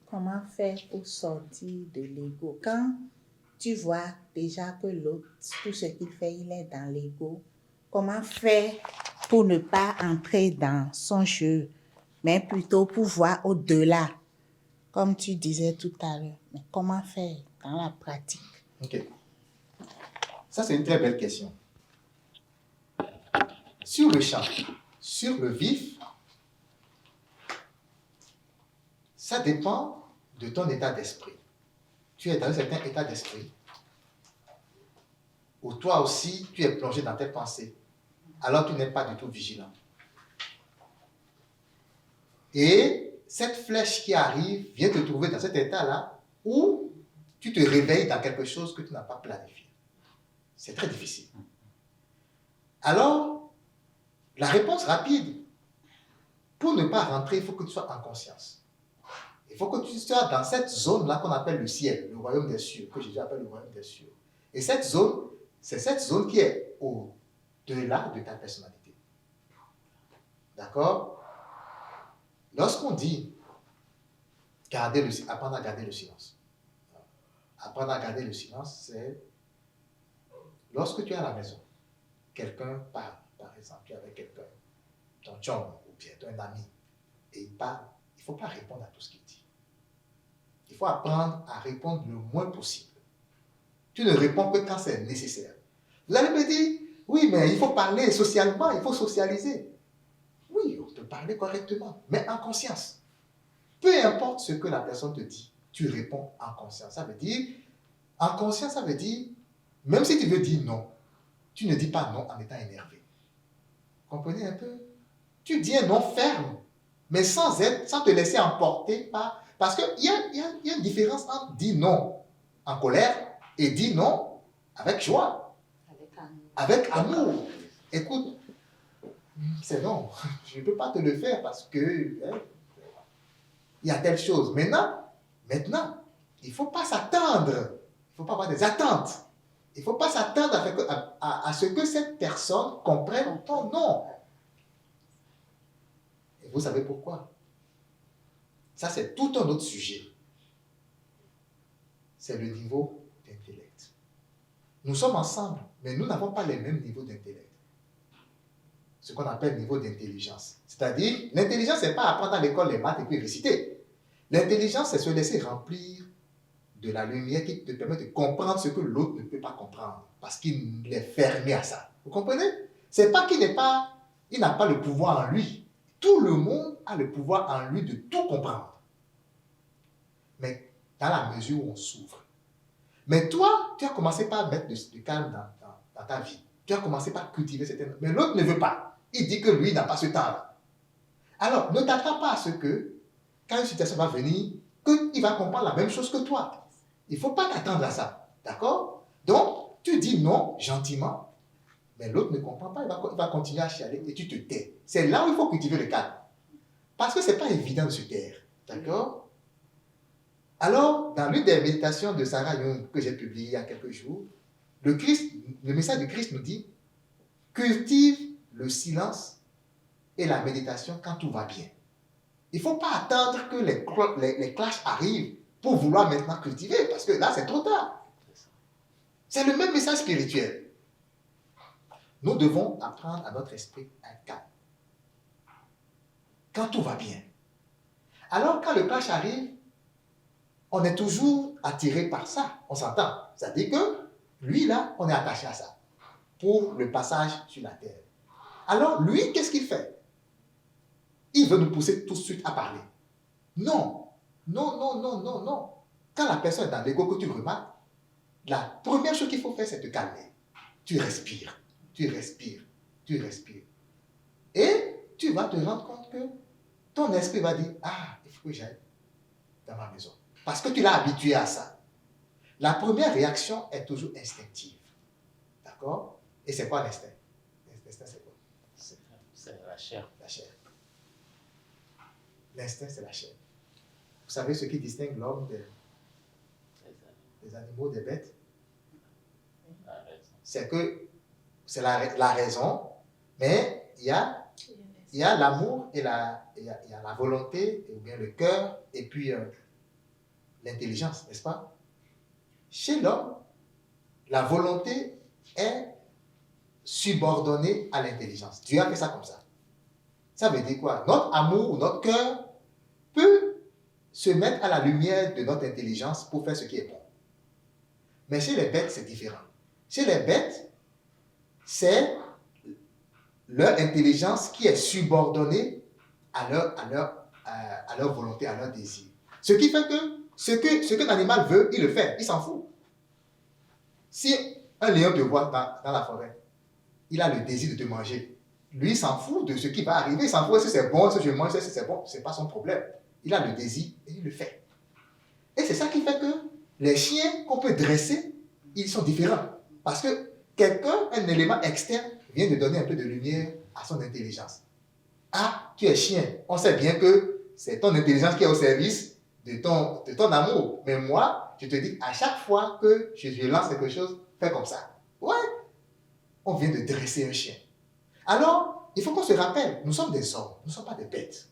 Speaker 4: comment faire pour sortir de l'ego. Quand tu vois déjà que l'autre, tout ce qu'il fait, il est dans l'ego, comment faire pour ne pas entrer dans son jeu, mais plutôt pour voir au-delà, comme tu disais tout à l'heure. Mais comment faire dans la pratique?
Speaker 1: Ok. Ça, c'est une très belle question. Sur le champ, sur le vif, ça dépend de ton état d'esprit. Tu es dans un certain état d'esprit où toi aussi, tu es plongé dans tes pensées. Alors, tu n'es pas du tout vigilant. Et cette flèche qui arrive vient te trouver dans cet état-là où tu te réveilles dans quelque chose que tu n'as pas planifié. C'est très difficile. Alors, la réponse rapide, pour ne pas rentrer, il faut que tu sois en conscience. Il faut que tu sois dans cette zone-là qu'on appelle le ciel, le royaume des cieux, que Jésus appelle le royaume des cieux. Et cette zone, c'est cette zone qui est au-delà de ta personnalité. D'accord? Lorsqu'on dit apprendre à garder le silence, apprendre à garder le silence, c'est lorsque tu es à la maison, quelqu'un parle, par exemple, tu es avec quelqu'un, ton chum ou bien un ami, et il parle, il ne faut pas répondre à tout ce qu'il dit. Il faut apprendre à répondre le moins possible. Tu ne réponds que quand c'est nécessaire. Vous allez me dire, oui, mais il faut parler socialement, il faut socialiser. Oui, on peut parler correctement, mais en conscience. Peu importe ce que la personne te dit, tu réponds en conscience. Ça veut dire, en conscience, ça veut dire, même si tu veux dire non, tu ne dis pas non en étant énervé. Vous comprenez un peu? Tu dis un non ferme, mais sans te laisser emporter par... Parce qu'il y a une différence entre dire non en colère et dire non avec joie, avec amour. Écoute, c'est non, je ne peux pas te le faire parce que il y a telle chose. Maintenant, il ne faut pas s'attendre, il ne faut pas avoir des attentes. Il ne faut pas s'attendre à ce que cette personne comprenne ton non. Et vous savez pourquoi? Ça, c'est tout un autre sujet. C'est le niveau d'intellect. Nous sommes ensemble, mais nous n'avons pas les mêmes niveaux d'intellect. Ce qu'on appelle niveau d'intelligence. C'est-à-dire, l'intelligence, ce n'est pas apprendre à l'école les maths et puis réciter. L'intelligence, c'est se laisser remplir de la lumière qui te permet de comprendre ce que l'autre ne peut pas comprendre, parce qu'il est fermé à ça. Vous comprenez? C'est pas qu'il n'est pas Il n'a pas le pouvoir en lui. Tout le monde a le pouvoir en lui de tout comprendre. Mais dans la mesure où on s'ouvre. Mais toi, tu as commencé par mettre du calme dans ta vie. Tu as commencé par cultiver certaines... Mais l'autre ne veut pas. Il dit que lui n'a pas ce temps-là. Alors, ne t'attends pas à ce que, quand une situation va venir, qu'il va comprendre la même chose que toi. Il ne faut pas t'attendre à ça. D'accord? Donc, tu dis non, gentiment, mais l'autre ne comprend pas, il va continuer à chialer et tu te tais. C'est là où il faut cultiver le calme. Parce que ce n'est pas évident de se taire. D'accord? Alors, dans l'une des méditations de Sarah Young que j'ai publiées il y a quelques jours, le message du Christ nous dit, cultive le silence et la méditation quand tout va bien. Il ne faut pas attendre que les clashs arrivent pour vouloir maintenant cultiver, parce que là, c'est trop tard. C'est le même message spirituel. Nous devons apprendre à notre esprit à être calme. Quand tout va bien. Alors, quand le clash arrive, on est toujours attiré par ça. On s'entend. C'est-à-dire que, lui, là, on est attaché à ça. Pour le passage sur la terre. Alors, lui, qu'est-ce qu'il fait? Il veut nous pousser tout de suite à parler. Non. Non, non, non, non, non. Quand la personne est dans l'ego que tu remarques, la première chose qu'il faut faire, c'est te calmer. Tu respires. Tu respires. Tu respires. Et tu vas te rendre compte que ton esprit va dire, ah, il faut que j'aille dans ma maison. Parce que tu l'as habitué à ça. La première réaction est toujours instinctive. D'accord? Et c'est quoi l'instinct? L'instinct, c'est quoi?
Speaker 5: C'est la chair.
Speaker 1: La chair. L'instinct, c'est la chair. Vous savez ce qui distingue l'homme des animaux, des bêtes? C'est que c'est la raison, mais il y a l'amour et il y a la volonté, ou bien le cœur, et puis l'intelligence, n'est-ce pas? Chez l'homme, la volonté est subordonnée à l'intelligence. Dieu a fait ça comme ça. Ça veut dire quoi? Notre amour ou notre cœur peut se mettre à la lumière de notre intelligence pour faire ce qui est bon. Mais chez les bêtes, c'est différent. Chez les bêtes, c'est leur intelligence qui est subordonnée à leur volonté, à leur désir. Ce qui fait que ce que l'animal veut, il le fait, il s'en fout. Si un lion te voit dans la forêt, il a le désir de te manger. Lui, il s'en fout de ce qui va arriver, il s'en fout si c'est bon, si je mange, si c'est bon, ce n'est pas son problème. Il a le désir et il le fait. Et c'est ça qui fait que les chiens qu'on peut dresser, ils sont différents. Parce que quelqu'un, un élément externe, vient de donner un peu de lumière à son intelligence. Ah, tu es chien. On sait bien que c'est ton intelligence qui est au service de ton amour. Mais moi, je te dis, à chaque fois que je lance quelque chose, fais comme ça. Ouais. On vient de dresser un chien. Alors, il faut qu'on se rappelle, nous sommes des hommes, nous ne sommes pas des bêtes.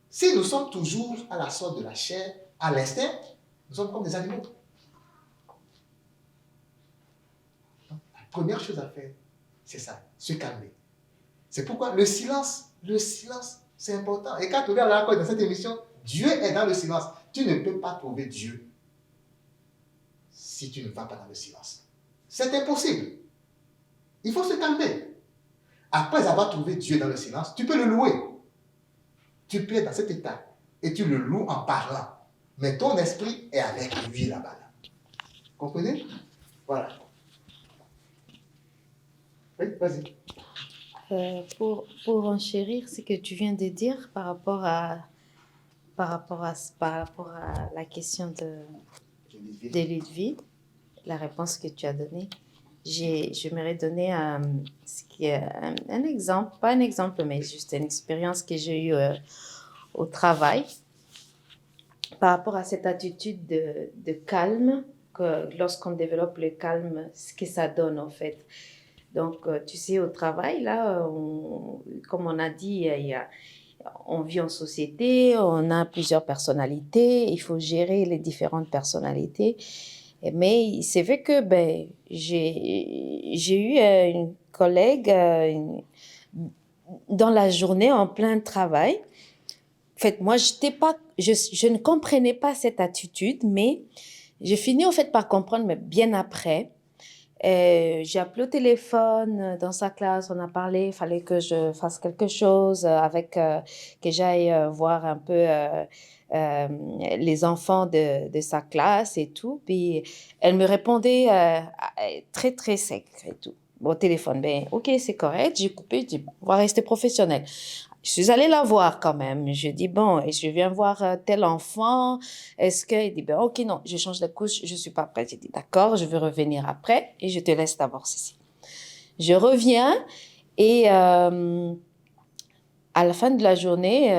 Speaker 1: Si nous sommes toujours à la sorte de la chair, à l'instinct, nous sommes comme des animaux. Donc, la première chose à faire, c'est ça, se calmer. C'est pourquoi le silence, c'est important. Et quand tu regardes dans cette émission, Dieu est dans le silence. Tu ne peux pas trouver Dieu si tu ne vas pas dans le silence. C'est impossible. Il faut se calmer. Après avoir trouvé Dieu dans le silence, tu peux le louer. Tu peux être dans cet état et tu le loues en parlant. Mais ton esprit est avec lui là-bas. Comprenez? Voilà. Oui, vas-y.
Speaker 2: Pour enchérir ce que tu viens de dire par rapport à la question de Ludwig, la réponse que tu as donnée, j'aimerais donner un exemple, pas un exemple, mais juste une expérience que j'ai eue au travail par rapport à cette attitude de calme, que lorsqu'on développe le calme, ce que ça donne en fait. Donc, tu sais, au travail, là, comme on a dit, on vit en société, on a plusieurs personnalités, il faut gérer les différentes personnalités. Mais c'est vrai que j'ai eu une collègue dans la journée en plein travail. En fait, moi, je ne comprenais pas cette attitude, mais j'ai fini en fait par comprendre, mais bien après. J'ai appelé au téléphone dans sa classe, on a parlé, il fallait que je fasse quelque chose que j'aille voir un peu les enfants de sa classe et tout. Puis elle me répondait très, très sec et tout. Bon, au téléphone, ben, ok, c'est correct, j'ai coupé, j'ai dit, on va rester professionnel. Je suis allée la voir quand même. Je dis, bon, et je viens voir tel enfant. Est-ce que... Il dit, ben, ok, non, je change de couche, je suis pas prête. J'ai dit, d'accord, je vais revenir après et je te laisse d'abord, Cécile. Je reviens et à la fin de la journée,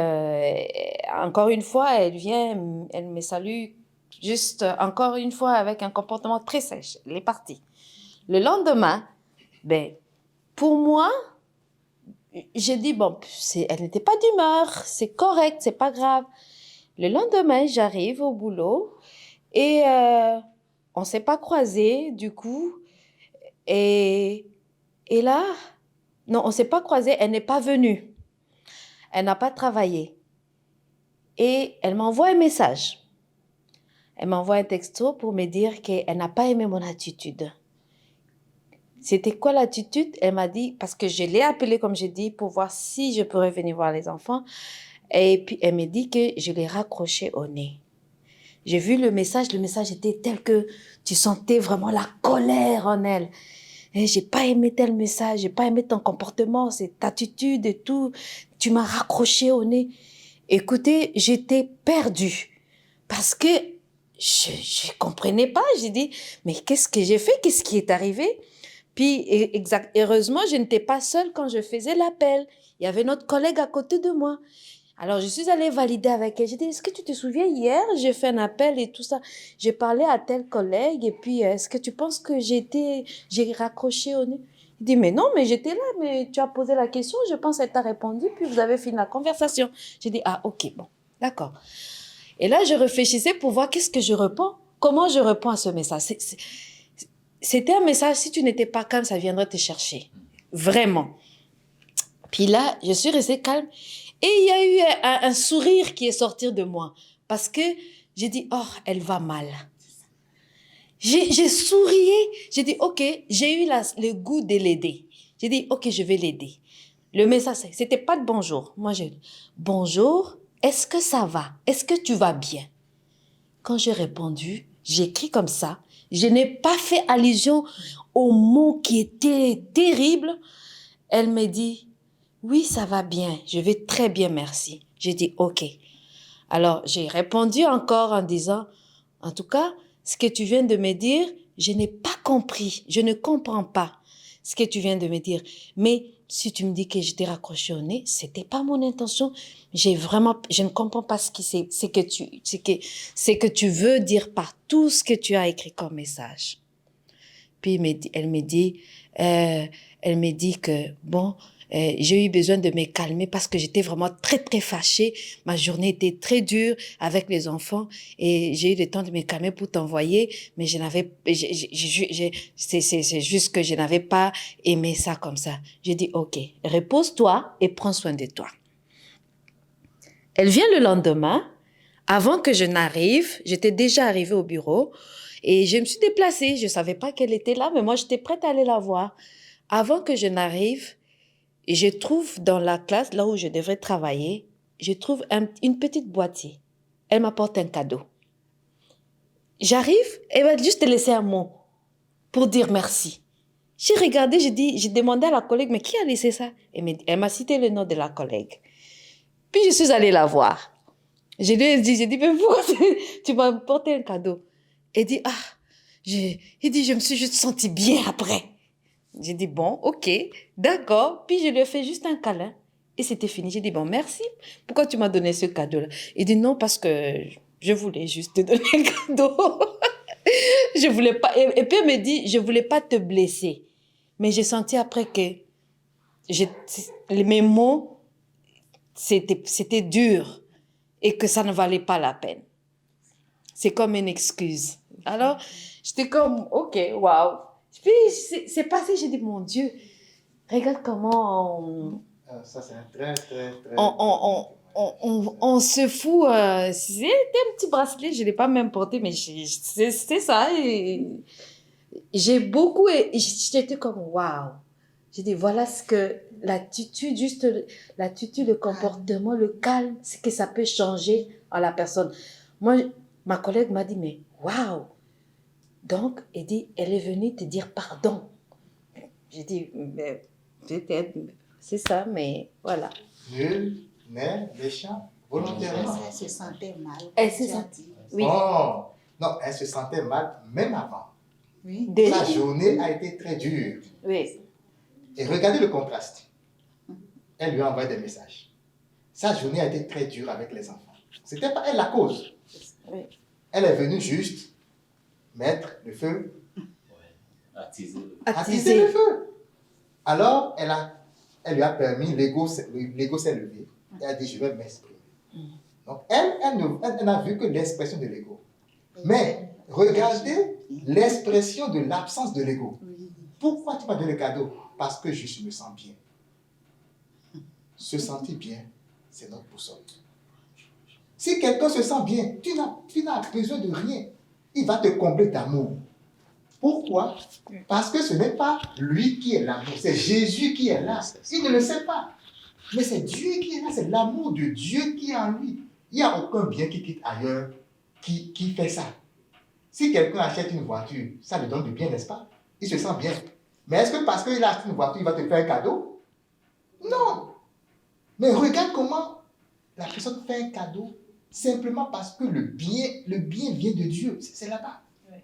Speaker 2: encore une fois, elle vient, elle me salue juste encore une fois avec un comportement très sèche. Elle est partie. Le lendemain, ben, pour moi, j'ai dit, bon, elle n'était pas d'humeur, c'est correct, c'est pas grave. Le lendemain, j'arrive au boulot et on s'est pas croisés, du coup. Et là, non, on s'est pas croisés, elle n'est pas venue. Elle n'a pas travaillé. Et elle m'envoie un message. Elle m'envoie un texto pour me dire qu'elle n'a pas aimé mon attitude. C'était quoi l'attitude? Elle m'a dit, parce que je l'ai appelée, comme j'ai dit, pour voir si je pourrais venir voir les enfants. Et puis, elle me dit que je l'ai raccroché au nez. J'ai vu le message était tel que tu sentais vraiment la colère en elle. Et j'ai pas aimé tel message, j'ai pas aimé ton comportement, cette attitude et tout. Tu m'as raccroché au nez. Écoutez, j'étais perdue parce que je comprenais pas. J'ai dit, mais qu'est-ce que j'ai fait? Qu'est-ce qui est arrivé? Puis, heureusement, je n'étais pas seule quand je faisais l'appel. Il y avait notre collègue à côté de moi. Alors, je suis allée valider avec elle. J'ai dit, est-ce que tu te souviens, hier, j'ai fait un appel et tout ça. J'ai parlé à tel collègue et puis, est-ce que tu penses que j'ai raccroché au nez? Il dit, mais non, mais j'étais là, mais tu as posé la question, je pense qu'elle t'a répondu, puis vous avez fini la conversation. J'ai dit, ah, ok, bon, d'accord. Et là, je réfléchissais pour voir qu'est-ce que je réponds, comment je réponds à ce message. C'était un message, si tu n'étais pas calme, ça viendrait te chercher. Vraiment. Puis là, je suis restée calme. Et il y a eu un sourire qui est sorti de moi. Parce que j'ai dit, oh, elle va mal. J'ai sourié. J'ai dit, ok, j'ai eu le goût de l'aider. J'ai dit, ok, je vais l'aider. Le message, c'était pas de bonjour. Moi, j'ai dit, bonjour, est-ce que ça va? Est-ce que tu vas bien? Quand j'ai répondu, j'ai écrit comme ça. Je n'ai pas fait allusion aux mots qui étaient terribles. Elle me dit, oui, ça va bien, je vais très bien, merci. J'ai dit, ok. Alors, j'ai répondu encore en disant, en tout cas, ce que tu viens de me dire, je n'ai pas compris, je ne comprends pas ce que tu viens de me dire. Mais si tu me dis que je t'ai raccroché au nez, c'était pas mon intention. Je ne comprends pas ce que tu veux dire par tout ce que tu as écrit comme message. Puis elle me dit que bon, j'ai eu besoin de me calmer parce que j'étais vraiment très très fâchée. Ma journée était très dure avec les enfants et j'ai eu le temps de me calmer pour t'envoyer, mais c'est juste que je n'avais pas aimé ça comme ça. J'ai dit ok, repose-toi et prends soin de toi. Elle vient le lendemain. Avant que je n'arrive, j'étais déjà arrivée au bureau et je me suis déplacée. Je ne savais pas qu'elle était là, mais moi, j'étais prête à aller la voir. Avant que je n'arrive, je trouve dans la classe, là où je devrais travailler, je trouve une petite boîtier. Elle m'apporte un cadeau. J'arrive, elle va juste te laisser un mot pour dire merci. J'ai regardé, j'ai demandé à la collègue, mais qui a laissé ça? Elle m'a cité le nom de la collègue. Puis je suis allée la voir. J'ai dit, mais pourquoi tu m'as apporté un cadeau? Elle dit, je me suis juste sentie bien après. J'ai dit, bon, ok, d'accord. Puis je lui ai fait juste un câlin. Et c'était fini. J'ai dit, bon, merci. Pourquoi tu m'as donné ce cadeau-là? Il dit, non, parce que je voulais juste te donner un cadeau. Je voulais pas. Et puis elle me dit, je voulais pas te blesser. Mais j'ai senti après que mes mots, c'était dur. Et que ça ne valait pas la peine. C'est comme une excuse. Alors, j'étais comme, ok, waouh. Puis, c'est passé, j'ai dit, mon Dieu, regarde comment
Speaker 1: Ça, c'est un très, très, très...
Speaker 2: on se fout. C'était un petit bracelet, je ne l'ai pas même porté, mais c'est ça. Et j'ai beaucoup, j'étais comme waouh. J'ai dit, voilà ce que l'attitude, juste l'attitude, le comportement, le calme, ce que ça peut changer en la personne. Moi, ma collègue m'a dit, mais waouh. Donc, elle dit, elle est venue te dire pardon. J'ai dit, mais peut-être, c'est ça, mais voilà.
Speaker 1: Nul n'est méchant volontairement.
Speaker 4: Elle se sentait mal.
Speaker 2: Elle se
Speaker 4: tu as
Speaker 2: sent-
Speaker 4: dit.
Speaker 2: Oui.
Speaker 1: Oh, non, elle se sentait mal même avant.
Speaker 4: Oui.
Speaker 2: Déjà.
Speaker 1: La journée a été très dure.
Speaker 2: Oui.
Speaker 1: Et regardez le contraste. Elle lui a envoyé des messages. Sa journée a été très dure avec les enfants. C'était pas elle la cause.
Speaker 2: Oui.
Speaker 1: Elle est venue juste mettre le feu, attiser le
Speaker 2: Attiser.
Speaker 1: feu. Alors, elle lui a permis, l'ego s'est levé. Elle a dit, je vais m'exprimer. Donc, elle n'a vu que l'expression de l'ego. Mais regardez l'expression de l'absence de l'ego.
Speaker 4: Oui.
Speaker 1: Pourquoi tu m'as donné le cadeau? Parce que je me sens bien. Se sentir bien, c'est notre boussole. Si quelqu'un se sent bien, tu n'as besoin de rien. Il va te combler d'amour. Pourquoi? Parce que ce n'est pas lui qui est l'amour, c'est Jésus qui est là. Il ne le sait pas. Mais c'est Dieu qui est là, c'est l'amour de Dieu qui est en lui. Il n'y a aucun bien qui quitte ailleurs qui fait ça. Si quelqu'un achète une voiture, ça lui donne du bien, n'est-ce pas? Il se sent bien. Mais est-ce que parce qu'il a acheté une voiture, il va te faire un cadeau? Non. Mais regarde comment la personne fait un cadeau simplement parce que le bien vient de Dieu. C'est là-bas.
Speaker 2: Oui.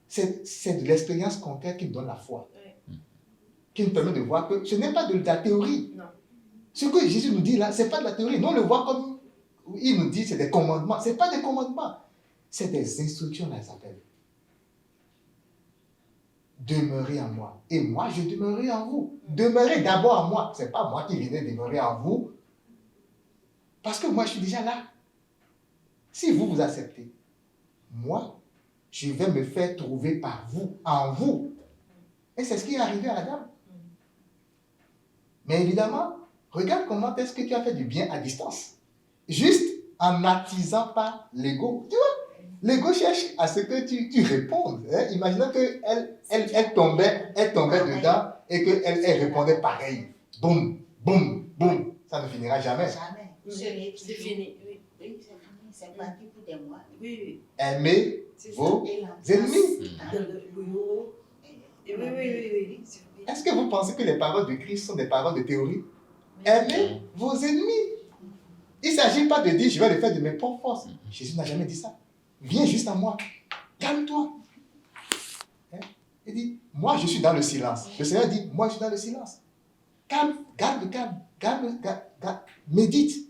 Speaker 1: C'est de l'expérience concrète qui me donne la foi.
Speaker 2: Oui.
Speaker 1: Qui me permet de voir que ce n'est pas de la théorie.
Speaker 2: Non.
Speaker 1: Ce que Jésus nous dit là, ce n'est pas de la théorie. Nous, on le voit comme il nous dit, c'est des commandements. Ce n'est pas des commandements. C'est des instructions, là, ça s'appelle. Demeurez en moi. Et moi, je demeurerai en vous. Demeurez d'abord en moi. Ce n'est pas moi qui viendrai demeurer en vous. Parce que moi, je suis déjà là. Si vous vous acceptez, moi, je vais me faire trouver par vous, en vous. Et c'est ce qui est arrivé à la dame. Mais évidemment, regarde comment est-ce que tu as fait du bien à distance. Juste en n'attisant pas l'ego. Tu vois, l'ego cherche à ce que tu répondes. Hein? Imaginons qu'elle tombait dedans et qu'elle répondait pareil. Boum, boum, boum. Ça ne finira jamais.
Speaker 4: Jamais.
Speaker 2: C'est fini. Oui.
Speaker 4: Oui, c'est fini. C'est parti pour des mois.
Speaker 2: Oui.
Speaker 1: Aimez vos
Speaker 4: Et l'ambiance
Speaker 1: ennemis.
Speaker 4: dans le bureau.
Speaker 2: Oui.
Speaker 1: Est-ce que vous pensez que les paroles de Christ sont des paroles de théorie? Aimez vos ennemis. Il ne s'agit pas de dire je vais le faire de mes propres forces. Jésus n'a jamais dit ça. Viens juste à moi. Calme-toi. Hein? Il dit, moi je suis dans le silence. Le Seigneur dit, moi je suis dans le silence. Calme, garde le calme. Médite.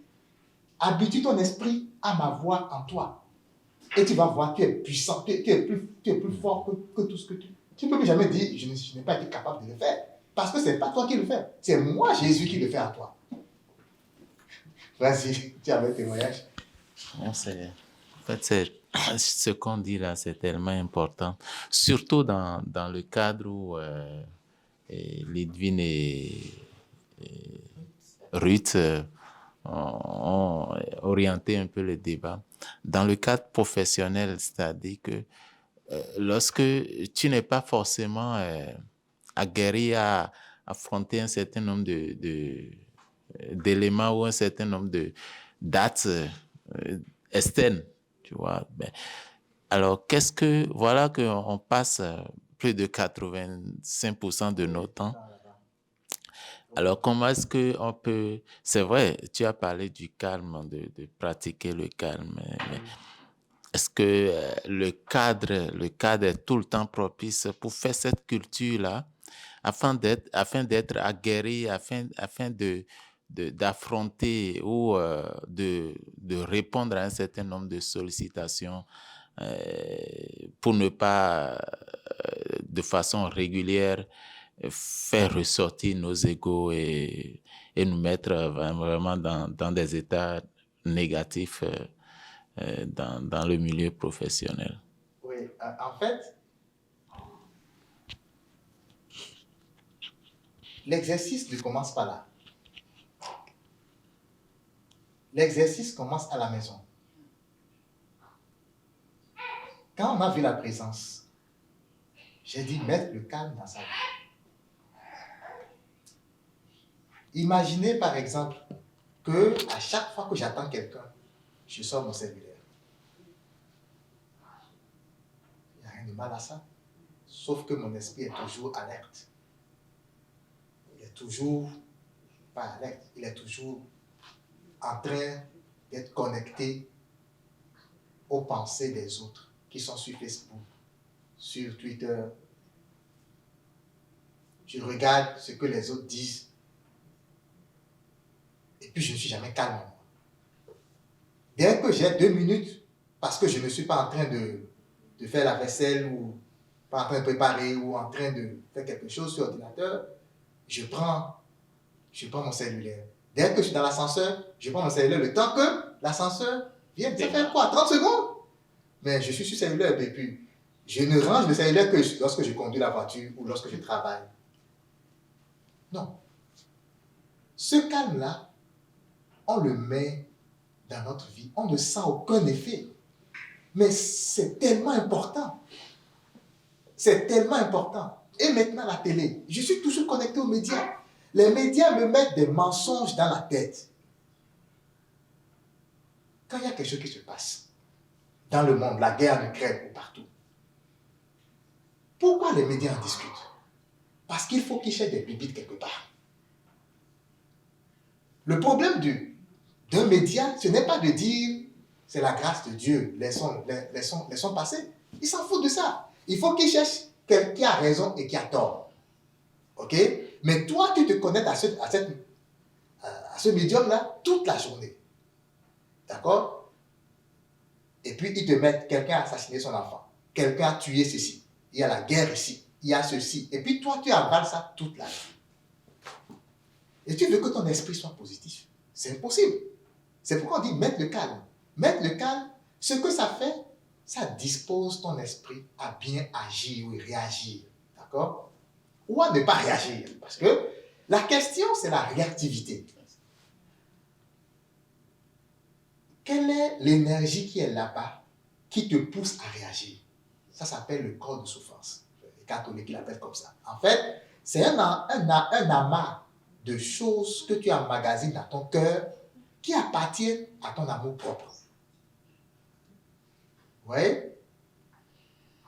Speaker 1: Habitue ton esprit à ma voix en toi. Et tu vas voir, tu es puissant, tu es plus fort que tout ce que tu ne peux plus jamais dire, je n'ai pas été capable de le faire. Parce que ce n'est pas toi qui le fais. C'est moi, Jésus, qui le fait à toi. Vas-y, tu as un témoignage.
Speaker 5: En fait, ce qu'on dit là, c'est tellement important. Surtout dans le cadre où Lidwin et Ruth ont orienté un peu le débat. Dans le cadre professionnel, c'est-à-dire que lorsque tu n'es pas forcément aguerri à affronter un certain nombre d'éléments ou un certain nombre de dates externes, tu vois. Ben, alors, voilà qu'on passe plus de 85% de nos temps. Alors, comment est-ce qu'on peut... C'est vrai, tu as parlé du calme, de pratiquer le calme, mais est-ce que le cadre est tout le temps propice pour faire cette culture-là, afin d'être aguerri, afin d'affronter ou de répondre à un certain nombre de sollicitations pour ne pas, de façon régulière, faire ressortir nos égos et nous mettre vraiment dans des états négatifs dans le milieu professionnel.
Speaker 1: Oui, en fait, l'exercice ne commence pas là. L'exercice commence à la maison. Quand on a vu la présence, J'ai dit mettre le calme dans sa vie. Imaginez par exemple que à chaque fois que j'attends quelqu'un, je sors mon cellulaire. Il n'y a rien de mal à ça. Sauf que mon esprit est toujours alerte. Il est toujours pas alerte, il est toujours en train d'être connecté aux pensées des autres qui sont sur Facebook, sur Twitter. Je regarde ce que les autres disent et puis je ne suis jamais calme en moi. Dès que j'ai 2 minutes, parce que je ne suis pas en train de faire la vaisselle ou pas en train de préparer ou en train de faire quelque chose sur l'ordinateur, je prends mon cellulaire. Dès que je suis dans l'ascenseur, je prends mon cellulaire le temps que l'ascenseur vienne. Ça fait quoi? 30 secondes? Mais je suis sur le cellulaire et puis je ne range le cellulaire que lorsque je conduis la voiture ou lorsque je travaille. Non. Ce calme-là, on le met dans notre vie. On ne sent aucun effet. Mais c'est tellement important. C'est tellement important. Et maintenant, la télé. Je suis toujours connecté aux médias. Les médias me mettent des mensonges dans la tête. Quand il y a quelque chose qui se passe dans le monde, la guerre en Ukraine ou partout, pourquoi les médias en discutent? Parce qu'il faut qu'ils cherchent des bibites quelque part. Le problème d'un média, ce n'est pas de dire c'est la grâce de Dieu, laissons passer. Ils s'en foutent de ça. Il faut qu'ils cherchent quelqu'un qui a raison et qui a tort. Ok? Mais toi, tu te connectes à ce médium-là toute la journée. D'accord? Et puis, ils te mettent, quelqu'un a assassiné son enfant, quelqu'un a tué ceci, il y a la guerre ici, il y a ceci. Et puis, toi, tu avales ça toute la vie. Et tu veux que ton esprit soit positif. C'est impossible. C'est pourquoi on dit mettre le calme. Mettre le calme, ce que ça fait, ça dispose ton esprit à bien agir ou réagir. D'accord? Ou à ne pas réagir. Parce que la question, c'est la réactivité. Quelle est l'énergie qui est là-bas, qui te pousse à réagir? Ça s'appelle le corps de souffrance. Les catholiques l'appellent comme ça. En fait, c'est un amas de choses que tu emmagasines dans ton cœur qui appartiennent à ton amour propre. Vous voyez?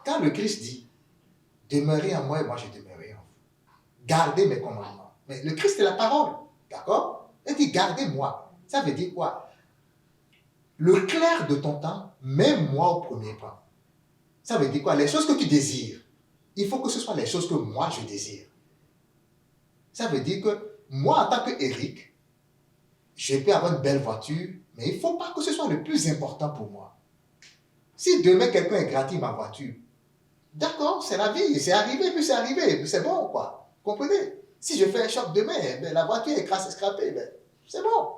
Speaker 1: Quand le Christ dit « Demeurez en moi et moi je demeurerai en vous ». Gardez mes commandements. Mais le Christ est la parole. D'accord? Il dit « Gardez-moi ». Ça veut dire quoi? Le clair de ton temps, mets moi au premier plan. Ça veut dire quoi? Les choses que tu désires, il faut que ce soit les choses que moi je désire. Ça veut dire que moi, en tant qu'Éric, je peux avoir une belle voiture, mais il ne faut pas que ce soit le plus important pour moi. Si demain quelqu'un est gratuit ma voiture, d'accord, c'est la vie, c'est arrivé, puis c'est arrivé, c'est bon, quoi. Vous comprenez? Si je fais un choc demain, ben, la voiture est scrapée, ben, c'est bon.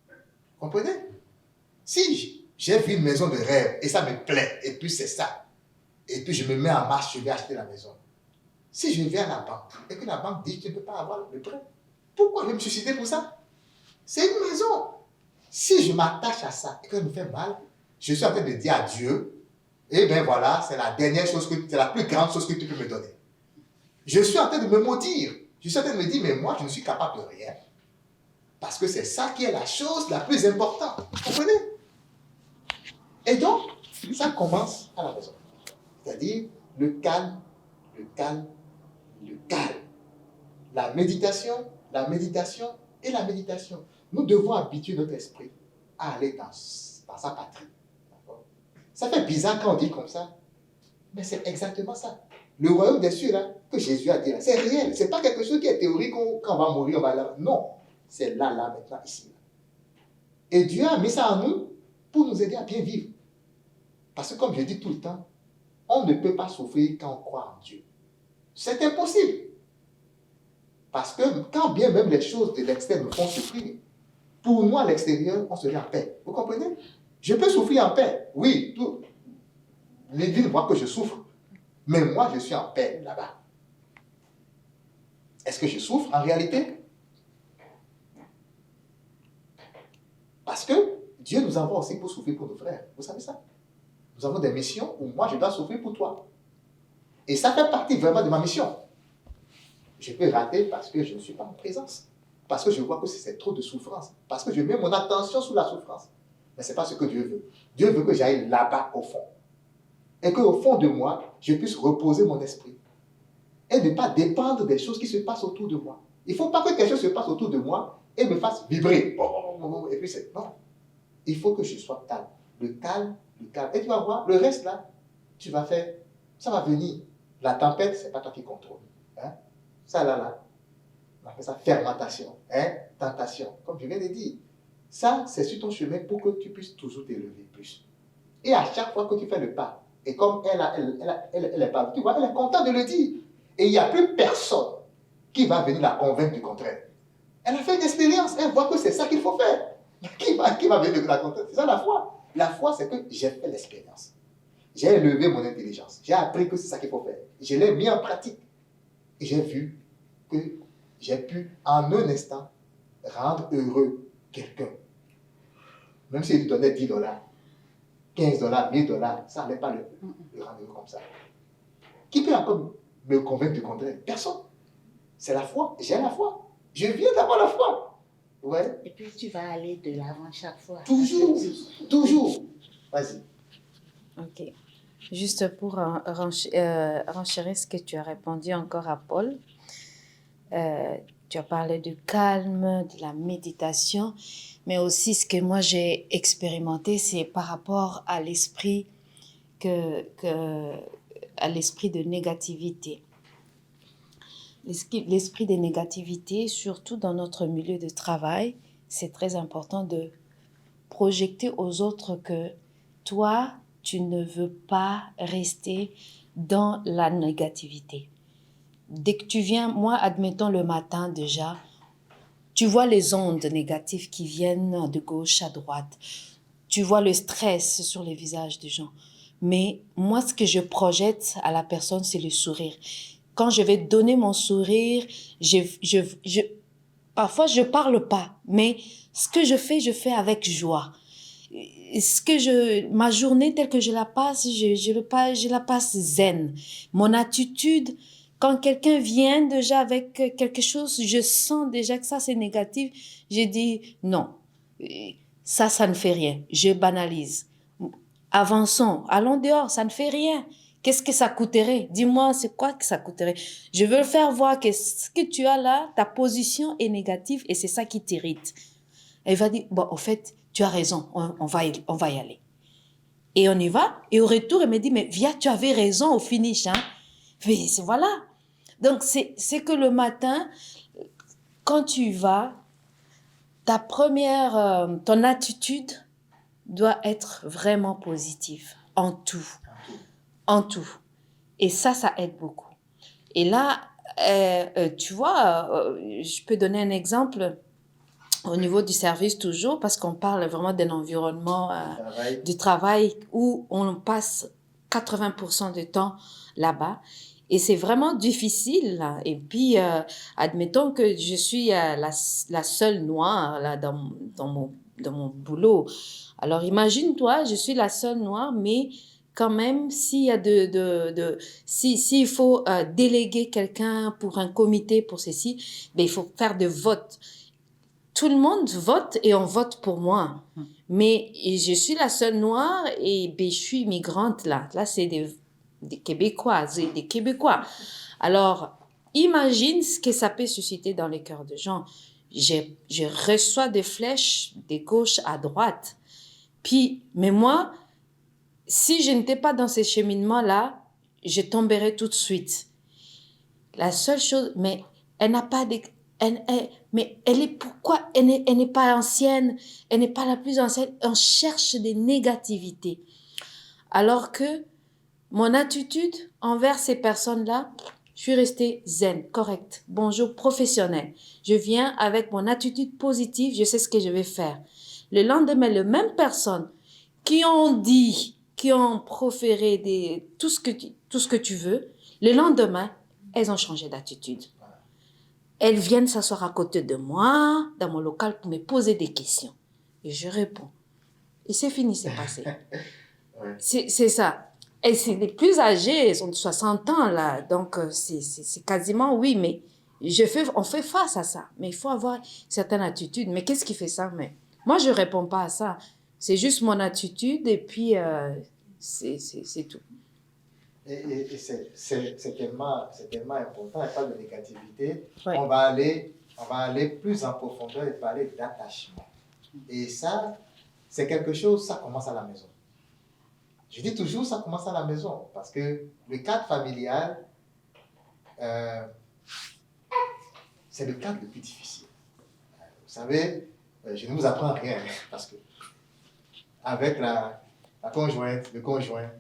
Speaker 1: Vous comprenez? Si j'ai vu une maison de rêve et ça me plaît, et puis c'est ça, et puis je me mets en marche, je vais acheter la maison. Si je vais à la banque et que la banque dit que tu ne peux pas avoir le prêt, pourquoi je vais me suicider pour ça? C'est une maison. Si je m'attache à ça et que ça me fait mal, je suis en train de dire à Dieu, eh bien voilà, c'est la dernière chose, c'est la plus grande chose que tu peux me donner. Je suis en train de me maudire. Je suis en train de me dire, mais moi, je ne suis capable de rien. Parce que c'est ça qui est la chose la plus importante. Vous comprenez? Et donc, ça commence à la maison. C'est-à-dire le calme, le calme, le calme. La méditation et la méditation. Nous devons habituer notre esprit à aller dans sa patrie. Ça fait bizarre quand on dit comme ça, mais c'est exactement ça. Le royaume des cieux, là, que Jésus a dit, là, c'est réel. Ce n'est pas quelque chose qui est théorique, quand on va mourir, on va là. Non, c'est là, maintenant, ici. Et Dieu a mis ça en nous pour nous aider à bien vivre. Parce que comme je dis tout le temps, on ne peut pas souffrir quand on croit en Dieu. C'est impossible. Parce que quand bien même les choses de l'extérieur me font souffrir, pour nous, à l'extérieur, on serait en paix. Vous comprenez? Je peux souffrir en paix. Oui, les villes voient que je souffre. Mais moi, je suis en paix là-bas. Est-ce que je souffre en réalité? Parce que Dieu nous envoie aussi pour souffrir pour nos frères. Vous savez ça? Nous avons des missions où moi, je dois souffrir pour toi. Et ça fait partie vraiment de ma mission. Je peux rater parce que je ne suis pas en présence. Parce que je vois que c'est trop de souffrance. Parce que je mets mon attention sur la souffrance. Mais ce n'est pas ce que Dieu veut. Dieu veut que j'aille là-bas au fond. Et qu'au fond de moi, je puisse reposer mon esprit. Et ne pas dépendre des choses qui se passent autour de moi. Il ne faut pas que quelque chose se passe autour de moi et me fasse vibrer. Et puis c'est... Non. Il faut que je sois calme. Le calme, le calme. Et tu vas voir, le reste là, tu vas faire... Ça va venir. La tempête, ce n'est pas toi qui contrôle. Hein? Ça là, on appelle ça fermentation. Hein? Tentation. Comme je viens de dire. Ça, c'est sur ton chemin pour que tu puisses toujours t'élever plus. Et à chaque fois que tu fais le pas, et comme elle est pas, tu vois, elle est contente de le dire. Et il n'y a plus personne qui va venir la convaincre du contraire. Elle a fait une expérience, elle voit que c'est ça qu'il faut faire. Qui va venir la convaincre? C'est ça la foi. La foi, c'est que j'ai fait l'expérience. J'ai élevé mon intelligence. J'ai appris que c'est ça qu'il faut faire. Je l'ai mis en pratique. Et j'ai vu que j'ai pu, en un instant, rendre heureux quelqu'un. Même s'il lui donnait $10, $15, $1000, ça n'allait pas le rendre heureux comme ça. Qui peut encore me convaincre du contraire? Personne. C'est la foi. J'ai la foi. Je viens d'avoir la foi. Ouais.
Speaker 4: Et puis tu vas aller de l'avant chaque fois.
Speaker 1: Toujours. Toujours. Vas-y.
Speaker 2: Ok. Juste pour renchérir ce que tu as répondu encore à Paul, tu as parlé du calme, de la méditation, mais aussi ce que moi j'ai expérimenté, c'est par rapport à l'esprit à l'esprit de négativité. L'esprit de négativité, surtout dans notre milieu de travail, c'est très important de projeter aux autres que toi, tu ne veux pas rester dans la négativité. Dès que tu viens, moi, admettons le matin déjà, tu vois les ondes négatives qui viennent de gauche à droite. Tu vois le stress sur les visages des gens. Mais moi, ce que je projette à la personne, c'est le sourire. Quand je vais donner mon sourire, parfois je parle pas, mais ce que je fais avec joie. Ma journée telle que je la passe, je la passe zen. Mon attitude, quand quelqu'un vient déjà avec quelque chose, je sens déjà que ça c'est négatif, je dis non, ça ne fait rien, je banalise. Avançons, allons dehors, ça ne fait rien. Qu'est-ce que ça coûterait? Dis-moi, c'est quoi que ça coûterait? Je veux faire voir que ce que tu as là, ta position est négative et c'est ça qui t'irrite. Elle va dire, bon, au fait, tu as raison, on va y aller. Et on y va. Et au retour, elle me dit, mais viens, tu avais raison au finish. Hein? Mais voilà. Donc, c'est que le matin, quand tu y vas, ton attitude doit être vraiment positive en tout. En tout. Et ça aide beaucoup. Et là, tu vois, je peux donner un exemple au niveau du service toujours, parce qu'on parle vraiment d'un environnement du travail où on passe 80% du temps là-bas. Et c'est vraiment difficile. Là. Et puis, admettons que je suis la seule noire là, dans mon boulot. Alors, imagine-toi, je suis la seule noire, mais quand même, s'il y a s'il faut déléguer quelqu'un pour un comité, pour ceci, ben, il faut faire des votes. Tout le monde vote et on vote pour moi. Mais je suis la seule noire et ben, je suis migrante là. Là, c'est des Québécoises et des Québécois. Alors, imagine ce que ça peut susciter dans les cœurs des gens. Je reçois des flèches de gauche à droite. Puis, mais moi, si je n'étais pas dans ces cheminements-là, je tomberais tout de suite. La seule chose, mais elle n'a pas de... mais pourquoi elle n'est pas ancienne, elle n'est pas la plus ancienne, on cherche des négativités. Alors que mon attitude envers ces personnes-là, je suis restée zen, correcte, bonjour, professionnelle. Je viens avec mon attitude positive, je sais ce que je vais faire. Le lendemain, les mêmes personnes qui ont proféré tout ce que tu veux, le lendemain, elles ont changé d'attitude. Elles viennent s'asseoir à côté de moi, dans mon local, pour me poser des questions. Et je réponds. Et c'est fini, c'est passé.
Speaker 1: Ouais.
Speaker 2: C'est ça. Et c'est les plus âgés, ils ont 60 ans, là. Donc, c'est quasiment oui, mais on fait face à ça. Mais il faut avoir une certaine attitude. Mais qu'est-ce qui fait ça? Mais moi, je ne réponds pas à ça. C'est juste mon attitude et puis c'est tout.
Speaker 1: Et c'est tellement important, il n'y a pas de négativité.
Speaker 2: Ouais.
Speaker 1: On va aller plus en profondeur et parler d'attachement. Et ça, c'est quelque chose, ça commence à la maison. Je dis toujours, ça commence à la maison, parce que le cadre familial, c'est le cadre le plus difficile. Vous savez, je ne vous apprends rien, parce que avec la conjointe, le conjoint,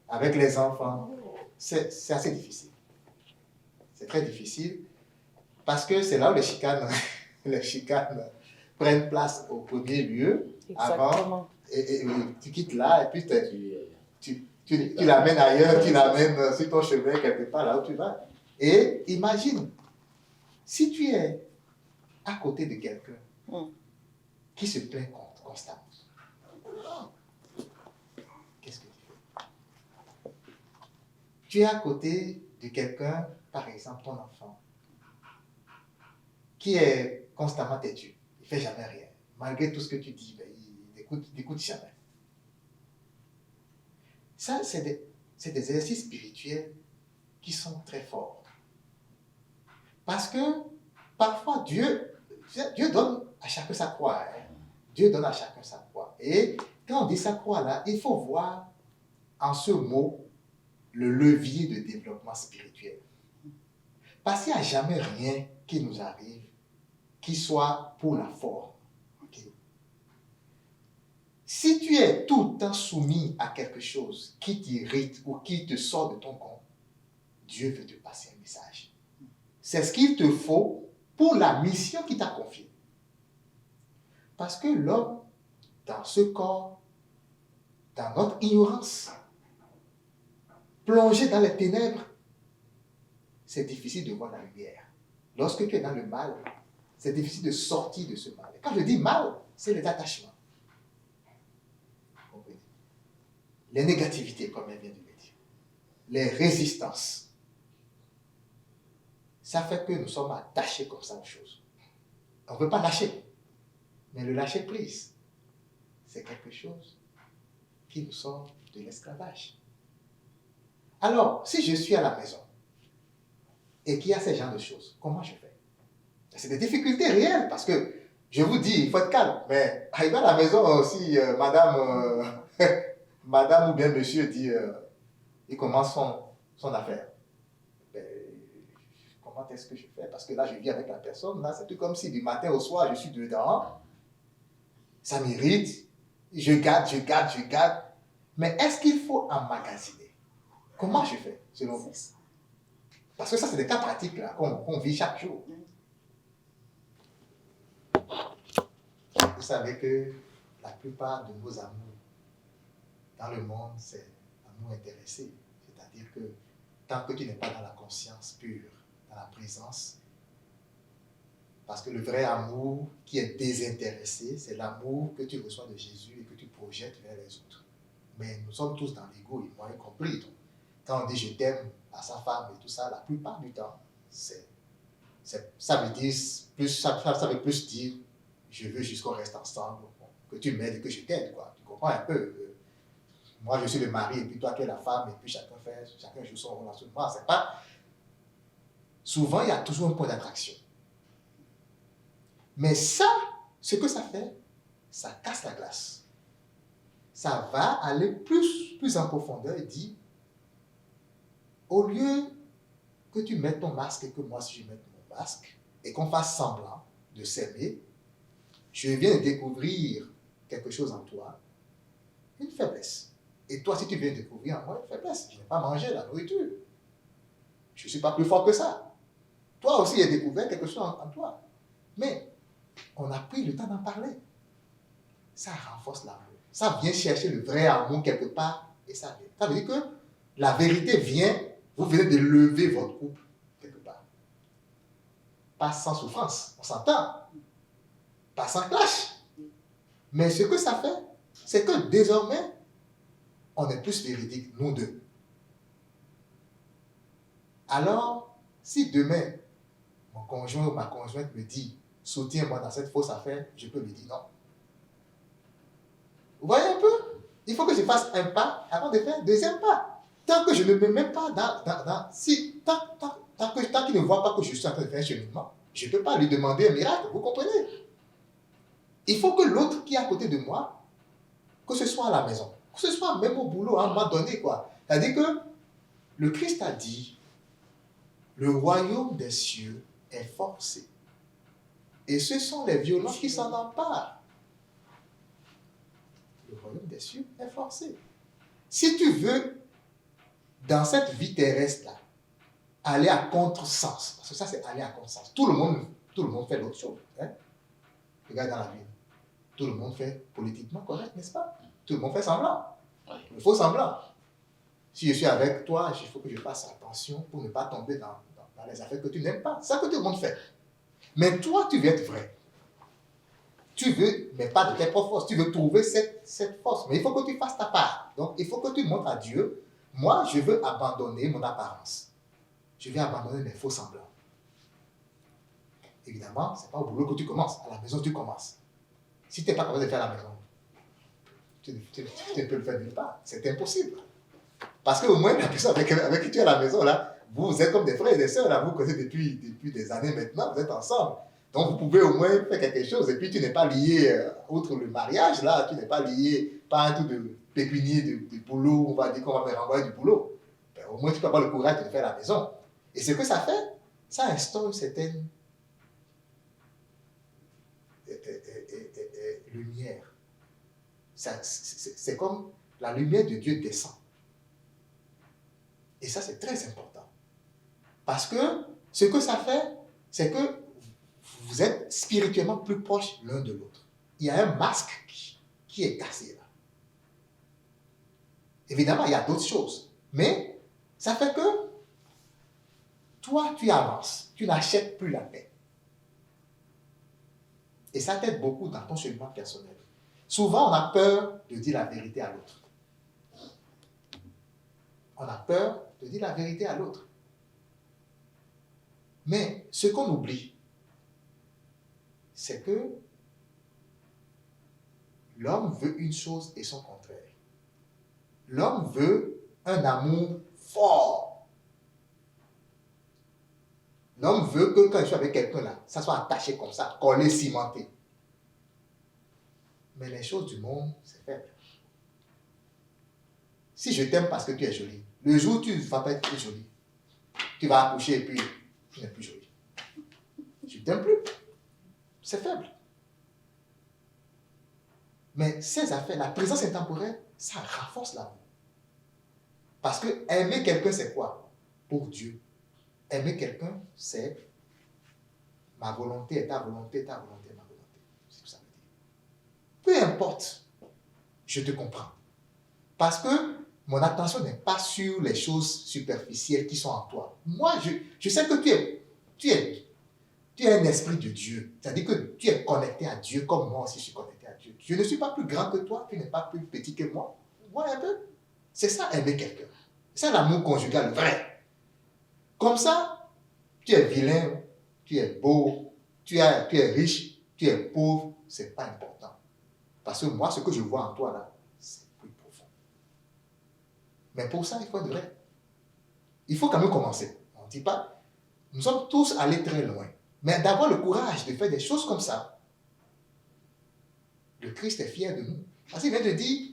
Speaker 1: avec les enfants, c'est assez difficile. C'est très difficile, parce que c'est là où les chicanes prennent place au premier lieu.
Speaker 2: Exactement.
Speaker 1: Avant, et tu quittes là, et puis tu l'amènes ailleurs, tu l'amènes sur ton chemin quelque part, là où tu vas. Et imagine, si tu es à côté de quelqu'un qui se plaint constamment, qu'est-ce que tu fais? Tu es à côté de quelqu'un, par exemple ton enfant, qui est constamment têtu, il ne fait jamais rien. Malgré tout ce que tu dis, ben, il n'écoute jamais. Ça, c'est des exercices spirituels qui sont très forts. Parce que parfois, Dieu donne à chacun sa croix. Hein. Dieu donne à chacun sa croix. Et quand on dit sa croix là, il faut voir en ce mot le levier de développement spirituel. Parce qu'il n'y a jamais rien qui nous arrive qui soit pour la forme. Okay? Si tu es tout le temps soumis à quelque chose qui t'irrite ou qui te sort de ton compte, Dieu veut te passer un message. C'est ce qu'il te faut pour la mission qu'il t'a confiée. Parce que l'homme, dans ce corps, dans notre ignorance, plongé dans les ténèbres, c'est difficile de voir la lumière. Lorsque tu es dans le mal, c'est difficile de sortir de ce mal. Et quand je dis mal, c'est les attachements. Les négativités, comme elle vient de le dire. Les résistances. Ça fait que nous sommes attachés comme ça aux choses. On ne veut pas lâcher. Mais le lâcher prise, c'est quelque chose qui nous sort de l'esclavage. Alors, si je suis à la maison et qu'il y a ce genre de choses, comment je fais? C'est des difficultés réelles parce que je vous dis, il faut être calme. Mais arrivé à la maison aussi, madame ou bien monsieur dit, il commence son affaire. Ben, comment est-ce que je fais? Parce que là, je vis avec la personne. Là, c'est tout comme si du matin au soir, je suis dedans. Ça m'irrite. Je garde. Mais est-ce qu'il faut emmagasiner? Comment je fais, selon vous? Parce que ça, c'est des cas pratiques là, qu'on vit chaque jour. Vous savez que la plupart de nos amours dans le monde, c'est amour intéressé. C'est-à-dire que tant que tu n'es pas dans la conscience pure, dans la présence, parce que le vrai amour qui est désintéressé, c'est l'amour que tu reçois de Jésus et que tu projettes vers les autres. Mais nous sommes tous dans l'ego, et moi y compris. Donc, quand on dit je t'aime à sa femme et tout ça, la plupart du temps, ça veut plus dire je veux juste qu'on reste ensemble, que tu m'aides et que je t'aide, quoi. Tu comprends un peu? Moi, je suis le mari et puis toi, tu es la femme et puis chacun joue son rôle en ce moment. C'est pas... Souvent, il y a toujours un point d'attraction. Mais ça, ce que ça fait, ça casse la glace. Ça va aller plus en profondeur et dit, au lieu que tu mettes ton masque et que moi, si je mette mon masque, et qu'on fasse semblant de s'aimer, je viens de découvrir quelque chose en toi, une faiblesse. Et toi, si tu viens de découvrir en moi une faiblesse, je n'ai pas mangé la nourriture. Je ne suis pas plus fort que ça. Toi aussi, il y a découvert quelque chose en toi. Mais on a pris le temps d'en parler. Ça renforce l'amour. Ça vient chercher le vrai amour quelque part et ça vient. Ça veut dire que la vérité vient, vous venez de lever votre couple quelque part. Pas sans souffrance, on s'entend. Pas sans clash. Mais ce que ça fait, c'est que désormais, on est plus véridique, nous deux. Alors, si demain, mon conjoint ou ma conjointe me dit, soutiens-moi dans cette fausse affaire, je peux lui dire non. Vous voyez un peu? Il faut que je fasse un pas avant de faire un deuxième pas. Tant que je ne me mets pas tant qu'il ne voit pas que je suis en train de faire un cheminement, je ne peux pas lui demander un miracle, vous comprenez? Il faut que l'autre qui est à côté de moi, que ce soit à la maison, que ce soit même au boulot, à un moment donné, quoi. C'est-à-dire que le Christ a dit, le royaume des cieux est forcé. Et ce sont les violents qui s'en emparent. Le royaume des cieux est forcé. Si tu veux, dans cette vie terrestre-là, aller à contresens, parce que ça c'est aller à contresens, tout le monde fait l'autre chose. Hein? Regarde dans la vie. Tout le monde fait politiquement correct, n'est-ce pas? Tout le monde fait semblant. Il faut semblant. Si je suis avec toi, il faut que je fasse attention pour ne pas tomber dans les affaires que tu n'aimes pas. C'est ça que tout le monde fait. Mais toi, tu veux être vrai. Tu veux, mais pas de tes propres forces. Tu veux trouver cette force. Mais il faut que tu fasses ta part. Donc, il faut que tu montres à Dieu, moi, je veux abandonner mon apparence. Je vais abandonner mes faux semblants. Évidemment, ce n'est pas au boulot que tu commences. À la maison, tu commences. Si tu n'es pas capable de faire à la maison, tu ne peux le faire nulle part. C'est impossible. Parce qu'au moins, la personne avec qui tu es à la maison, là, vous êtes comme des frères et des sœurs, là, vous connaissez depuis des années maintenant, vous êtes ensemble. Donc, vous pouvez au moins faire quelque chose. Et puis, tu n'es pas lié, outre le mariage, là, tu n'es pas lié par un tout de pécunier, de boulot, on va dire qu'on va me renvoyer du boulot. Ben, au moins, tu peux avoir le courage de le faire à la maison. Et ce que ça fait, ça instaure une certaine lumière. C'est comme la lumière de Dieu descend. Et ça, c'est très important. Parce que ce que ça fait, c'est que vous êtes spirituellement plus proches l'un de l'autre. Il y a un masque qui est cassé là. Évidemment, il y a d'autres choses. Mais ça fait que toi, tu avances. Tu n'achètes plus la paix. Et ça t'aide beaucoup dans ton cheminement personnel. Souvent, on a peur de dire la vérité à l'autre. On a peur de dire la vérité à l'autre. Mais ce qu'on oublie, c'est que l'homme veut une chose et son contraire. L'homme veut un amour fort. L'homme veut que quand je suis avec quelqu'un là, ça soit attaché comme ça, collé, cimenté. Mais les choses du monde, c'est faible. Si je t'aime parce que tu es jolie, le jour où tu ne vas pas être plus jolie, tu vas accoucher et puis tu n'es plus jolie. Je ne t'aime plus. C'est faible. Mais ces affaires, la présence intemporelle, ça renforce l'amour. Parce que aimer quelqu'un, c'est quoi? Pour Dieu. Aimer quelqu'un, c'est ma volonté est ta volonté, ta volonté est ma volonté. C'est ce que ça veut dire. Peu importe, je te comprends. Parce que mon attention n'est pas sur les choses superficielles qui sont en toi. Moi, je sais que tu es un esprit de Dieu. C'est-à-dire que tu es connecté à Dieu comme moi aussi je suis connecté à Dieu. Je ne suis pas plus grand que toi, tu n'es pas plus petit que moi. Vois un peu. C'est ça, aimer quelqu'un. C'est l'amour conjugal vrai. Comme ça, tu es vilain, tu es beau, tu es riche, tu es pauvre, ce n'est pas important. Parce que moi, ce que je vois en toi là, c'est plus profond. Mais pour ça, il faut être vrai. Il faut quand même commencer. On ne dit pas, nous sommes tous allés très loin. Mais d'avoir le courage de faire des choses comme ça, le Christ est fier de nous. Parce qu'il vient de dire,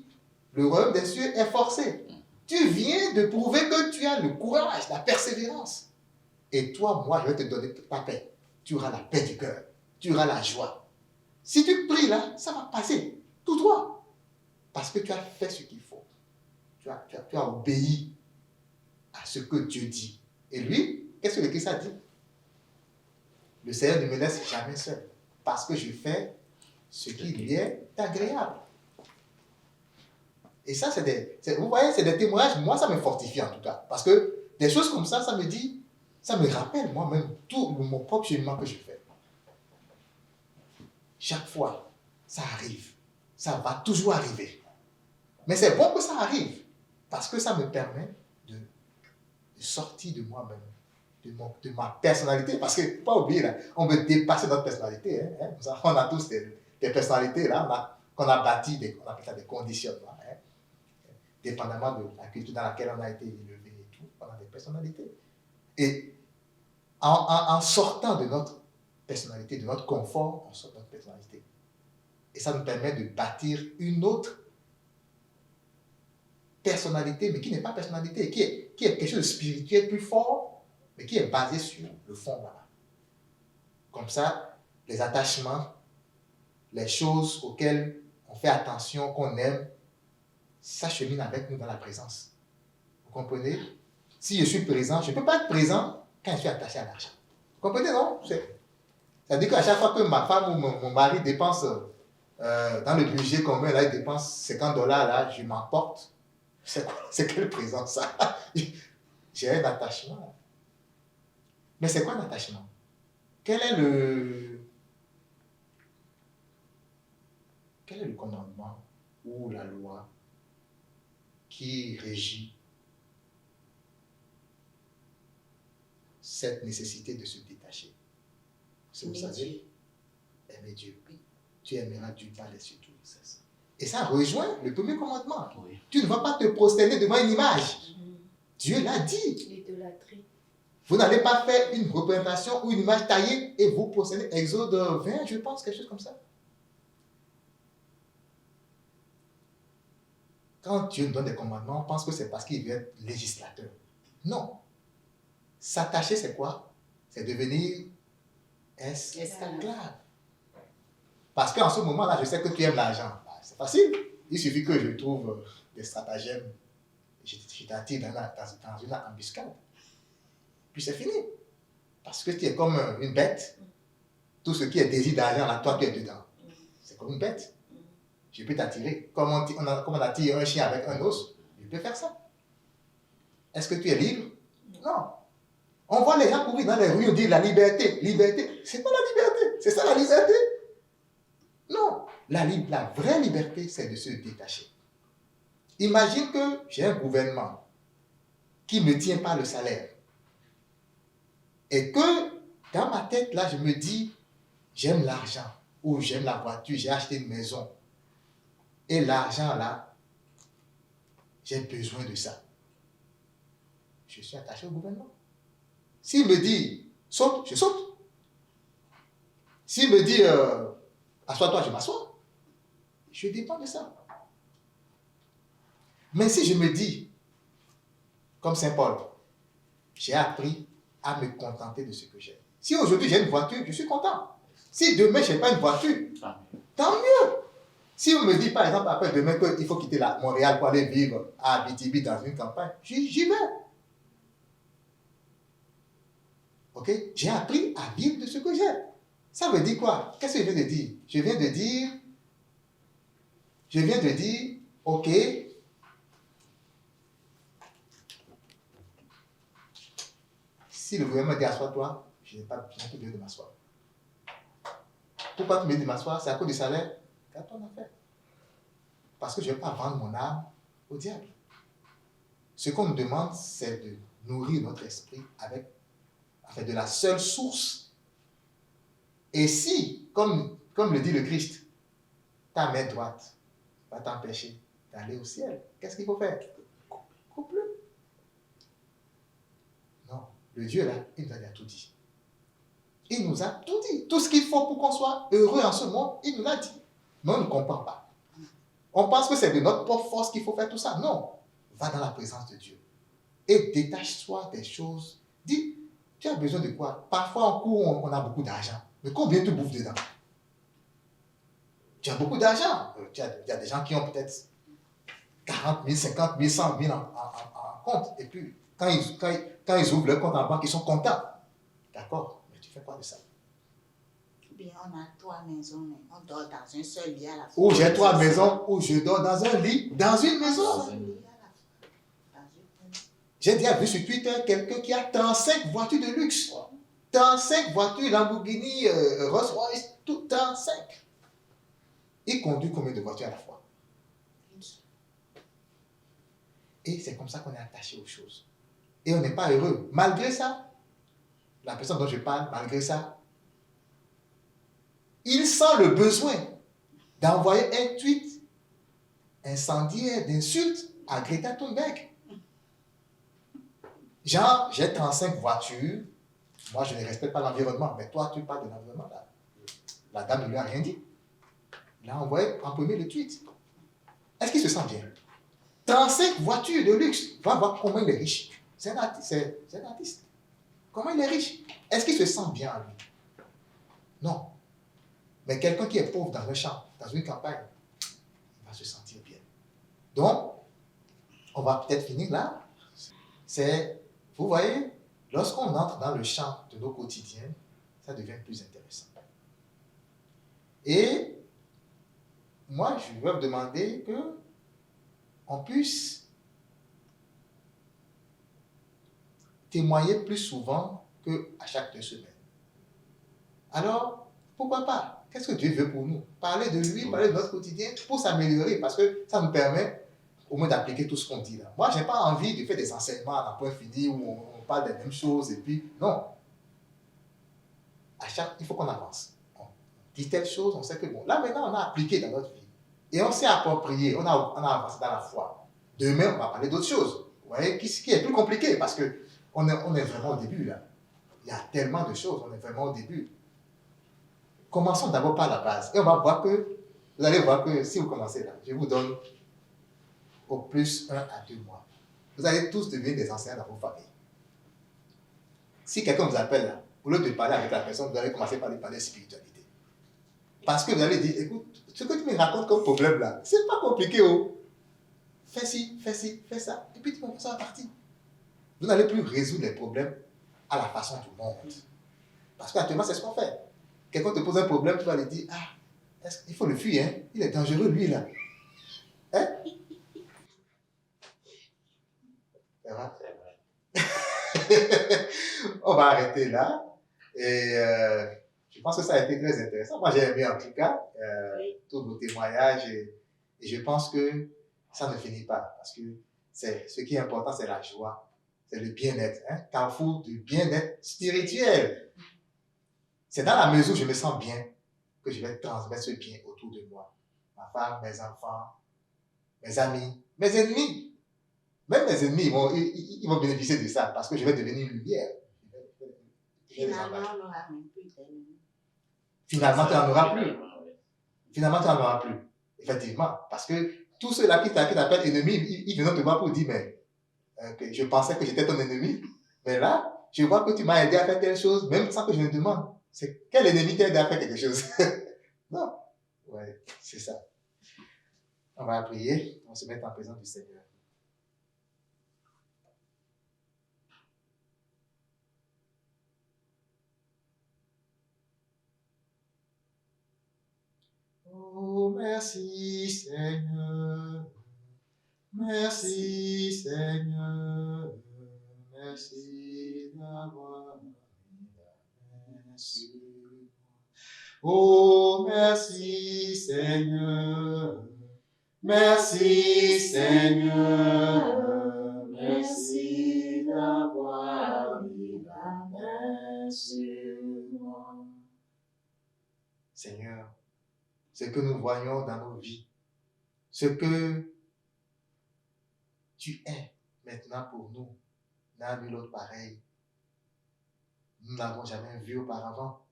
Speaker 1: le royaume des cieux est forcé. Tu viens de prouver que tu as le courage, la persévérance. Et toi, moi, je vais te donner ta paix. Tu auras la paix du cœur. Tu auras la joie. Si tu pries là, ça va passer. Tout droit. Parce que tu as fait ce qu'il faut. Tu as obéi à ce que Dieu dit. Et lui, qu'est-ce que le Christ a dit? Le Seigneur ne me laisse jamais seul. Parce que je fais ce qui lui est agréable. Et ça, vous voyez, c'est des témoignages. Moi, ça me fortifie en tout cas. Parce que des choses comme ça me dit, ça me rappelle moi-même tout mon propre cheminement que je fais. Chaque fois, ça arrive. Ça va toujours arriver. Mais c'est bon que ça arrive. Parce que ça me permet de sortir de moi-même, de ma personnalité. Parce que, faut pas oublier, là, on veut dépasser notre personnalité. On a tous des personnalités là, qu'on a bâties, on appelle ça des conditionnements. Dépendamment de la culture dans laquelle on a été élevé et tout, on a des personnalités. Et en sortant de notre personnalité, de notre confort, on sort de notre personnalité. Et ça nous permet de bâtir une autre personnalité, mais qui n'est pas personnalité, qui est quelque chose de spirituel plus fort, mais qui est basé sur le fond. Voilà. Comme ça, les attachements, les choses auxquelles on fait attention, qu'on aime, ça chemine avec nous dans la présence. Vous comprenez? Si je suis présent, je ne peux pas être présent quand je suis attaché à l'argent. Vous comprenez, non? C'est-à-dire qu'à chaque fois que ma femme ou mon mari dépense dans le budget commun, là, il dépense $50, là, je m'emporte. C'est quelle présence, ça? J'ai un attachement. Mais c'est quoi un attachement? Quel est le commandement ou la loi qui régit cette nécessité de se détacher? Si vous savez, aimer Dieu. Tu aimeras Dieu par-dessus tout. Et ça rejoint le premier commandement.
Speaker 5: Oui.
Speaker 1: Tu ne vas pas te prosterner devant une image. Dieu l'a dit.
Speaker 2: L'idolâtrie.
Speaker 1: Vous n'allez pas faire une représentation ou une image taillée et vous procéder. Exode 20, je pense, quelque chose comme ça. Quand Dieu nous donne des commandements, on pense que c'est parce qu'il veut être législateur. Non. S'attacher, c'est quoi? C'est devenir esclave. Parce qu'en ce moment-là, je sais que tu aimes l'argent. C'est facile. Il suffit que je trouve des stratagèmes. Je t'attire dans une embuscade. Puis c'est fini. Parce que tu es comme une bête. Tout ce qui est désir d'argent, là, toi, tu es dedans. C'est comme une bête. Je peux t'attirer. Comme on attire un chien avec un os, je peux faire ça. Est-ce que tu es libre? Non. On voit les gens courir dans les rues, on dit la liberté. Liberté. C'est pas la liberté. C'est ça la liberté? Non. La vraie liberté, c'est de se détacher. Imagine que j'ai un gouvernement qui ne me tient pas le salaire. Et que dans ma tête, là, je me dis, j'aime l'argent, ou j'aime la voiture, j'ai acheté une maison. Et l'argent, là, j'ai besoin de ça. Je suis attaché au gouvernement. S'il me dit, saute, je saute. S'il me dit, assois-toi, je m'assois. Je dépends de ça. Mais si je me dis, comme Saint Paul, j'ai appris à me contenter de ce que j'ai. Si aujourd'hui j'ai une voiture, je suis content. Si demain je n'ai pas une voiture, tant mieux. Si on me dit par exemple après demain qu'il faut quitter Montréal pour aller vivre à Abitibi dans une campagne, j'y vais. Ok? J'ai appris à vivre de ce que j'ai. Ça veut dire quoi? Qu'est-ce que je viens de dire? Je viens de dire, ok, si le gouvernement dit assois-toi, je n'ai pas besoin de m'asseoir. Pourquoi tu me dis de m'asseoir? C'est à cause du salaire? Garde ton affaire. Parce que je ne vais pas vendre mon âme au diable. Ce qu'on nous demande, c'est de nourrir notre esprit avec de la seule source. Et si, comme le dit le Christ, ta main droite va t'empêcher d'aller au ciel, qu'est-ce qu'il faut faire? Coupe-le. Non, le Dieu là, il nous a tout dit. Il nous a tout dit. Tout ce qu'il faut pour qu'on soit heureux en ce monde, il nous l'a dit. Mais on ne comprend pas. On pense que c'est de notre propre force qu'il faut faire tout ça. Non. Va dans la présence de Dieu. Et détache-toi des choses. Dis, tu as besoin de quoi? Parfois, en cours, on a beaucoup d'argent. Mais combien tu bouffes dedans? Tu as beaucoup d'argent. Il y a des gens qui ont peut-être 40 000, 50 000, 100 000 en compte. Et puis, quand ils ouvrent leur compte en banque, ils sont contents. D'accord, mais tu fais quoi de ça?
Speaker 4: Bien, on a 3 maisons, mais on dort dans un seul lit à la fois.
Speaker 1: Ou j'ai 3 maisons, ou je dors dans un lit, dans une maison. J'ai déjà vu sur Twitter quelqu'un qui a 35 voitures de luxe. 35 voitures Lamborghini, Rolls-Royce, tout 35. Il conduit combien de voitures à la fois? Et c'est comme ça qu'on est attaché aux choses. Et on n'est pas heureux. Malgré ça, la personne dont je parle, malgré ça, il sent le besoin d'envoyer un tweet incendiaire d'insultes à Greta Thunberg. Genre, j'ai 35 voitures, moi je ne respecte pas l'environnement, mais toi tu parles de l'environnement là. La dame ne lui a rien dit. Il a envoyé en premier le tweet. Est-ce qu'il se sent bien? 35 voitures de luxe. Va voir comment il est riche. C'est un artiste. Comment il est riche? Est-ce qu'il se sent bien à lui? Non. Mais quelqu'un qui est pauvre dans un champ, dans une campagne, il va se sentir bien. Donc, on va peut-être finir là. Vous voyez, lorsqu'on entre dans le champ de nos quotidiens, ça devient plus intéressant. Et moi, je veux demander qu'on puisse témoigner plus souvent qu'à chaque 2 semaines. Alors, pourquoi pas? Qu'est-ce que Dieu veut pour nous? Parler de lui, parler de notre quotidien pour s'améliorer, parce que ça nous permet au moins d'appliquer tout ce qu'on dit là. Moi, je n'ai pas envie de faire des enseignements à point fini où on parle des mêmes choses et puis, non. Il faut qu'on avance. On dit telle chose, on sait que bon, là maintenant, on a appliqué dans notre vie. Et on s'est approprié, on a avancé dans la foi. Demain, on va parler d'autres choses. Vous voyez, qui est plus compliqué parce qu'on est vraiment au début là. Il y a tellement de choses, on est vraiment au début. Commençons d'abord par la base. Et on va voir vous allez voir que si vous commencez là, je vous donne au plus 1 à 2 mois. Vous allez tous devenir des enseignants dans vos familles. Si quelqu'un vous appelle là, au lieu de parler avec la personne, vous allez commencer par lui parler de spiritualité. Parce que vous allez dire, écoute, ce que tu me racontes comme problème là, c'est pas compliqué, oh. Fais ci, fais ça, et puis tu vas partir. Vous n'allez plus résoudre les problèmes à la façon du monde. Parce qu'actuellement, c'est ce qu'on fait. Quelqu'un te pose un problème, tu vas lui dire, il faut le fuir, hein? Il est dangereux, lui, là. Hein? Ça va? On va arrêter là. Et je pense que ça a été très intéressant. Moi, j'ai aimé en tout cas tous vos témoignages et je pense que ça ne finit pas parce que ce qui est important, c'est la joie, c'est le bien-être. Hein? Carrefour du bien-être spirituel. C'est dans la mesure où je me sens bien que je vais transmettre ce bien autour de moi. Ma femme, mes enfants, mes amis, mes ennemis. Même mes ennemis, ils vont bénéficier de ça parce que je vais devenir une lumière.
Speaker 4: Finalement, on n'aura même plus d'ennemis.
Speaker 1: Finalement, tu n'en auras plus. Finalement, tu n'en auras plus. Effectivement. Parce que tous ceux-là qui t'appellent ennemi, ils viennent te voir pour dire, mais je pensais que j'étais ton ennemi. Mais là, je vois que tu m'as aidé à faire telle chose, même sans que je ne demande. C'est quel ennemi t'a aidé à faire quelque chose? Non. Ouais, c'est ça. On va prier. On va se mettre en présence du Seigneur. Oh, merci Seigneur, merci Seigneur, merci d'avoir mis la main sur moi. Oh, merci Seigneur, merci Seigneur, merci d'avoir mis la main sur moi. Seigneur, ce que nous voyons dans nos vies, ce que tu es maintenant pour nous, n'a nul autre pareil. Nous n'avons jamais vu auparavant.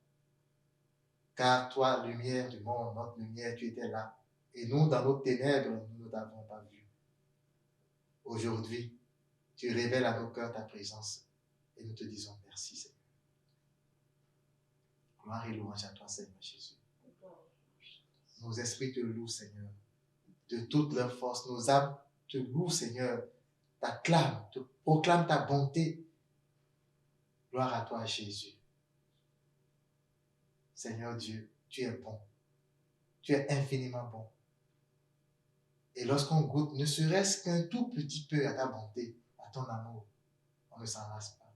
Speaker 1: Car toi, lumière du monde, notre lumière, tu étais là. Et nous, dans nos ténèbres, nous ne t'avons pas vu. Aujourd'hui, tu révèles à nos cœurs ta présence. Et nous te disons merci, Seigneur. Gloire et louange à toi, Seigneur Jésus. Nos esprits te louent, Seigneur, de toute leur force. Nos âmes te louent, Seigneur, t'acclament, te proclament ta bonté. Gloire à toi, Jésus. Seigneur Dieu, tu es bon. Tu es infiniment bon. Et lorsqu'on goûte, ne serait-ce qu'un tout petit peu à ta bonté, à ton amour, on ne s'en lasse pas.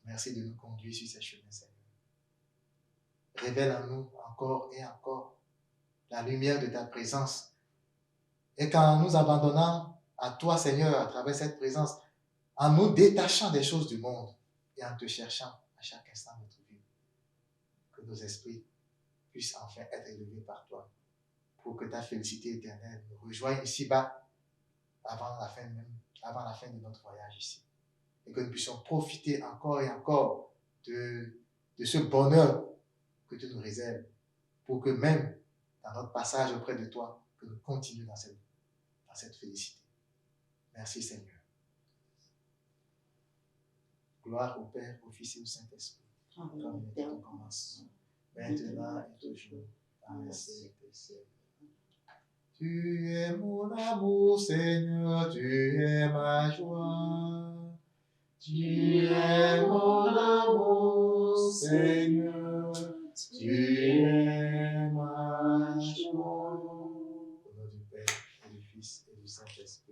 Speaker 1: Merci de nous conduire sur ces chemins, Seigneur. Révèle en nous encore et encore la lumière de ta présence. Et qu'en nous abandonnant à toi, Seigneur, à travers cette présence, en nous détachant des choses du monde et en te cherchant à chaque instant de notre vie. Que nos esprits puissent enfin être élevés par toi pour que ta félicité éternelle nous rejoigne ici-bas avant la fin de notre voyage ici. Et que nous puissions profiter encore et encore de ce bonheur que tu nous réserves pour que même dans notre passage auprès de toi, que nous continuions dans cette félicité. Merci Seigneur. Gloire au Père, au Fils et au Saint-Esprit, comme il était au commencement, maintenant et toujours, dans les siècles des siècles. Tu es mon amour, Seigneur, tu es ma joie. Tu es mon amour, Seigneur, tu es ma joie. Au nom du Père, et du Fils et du Saint-Esprit.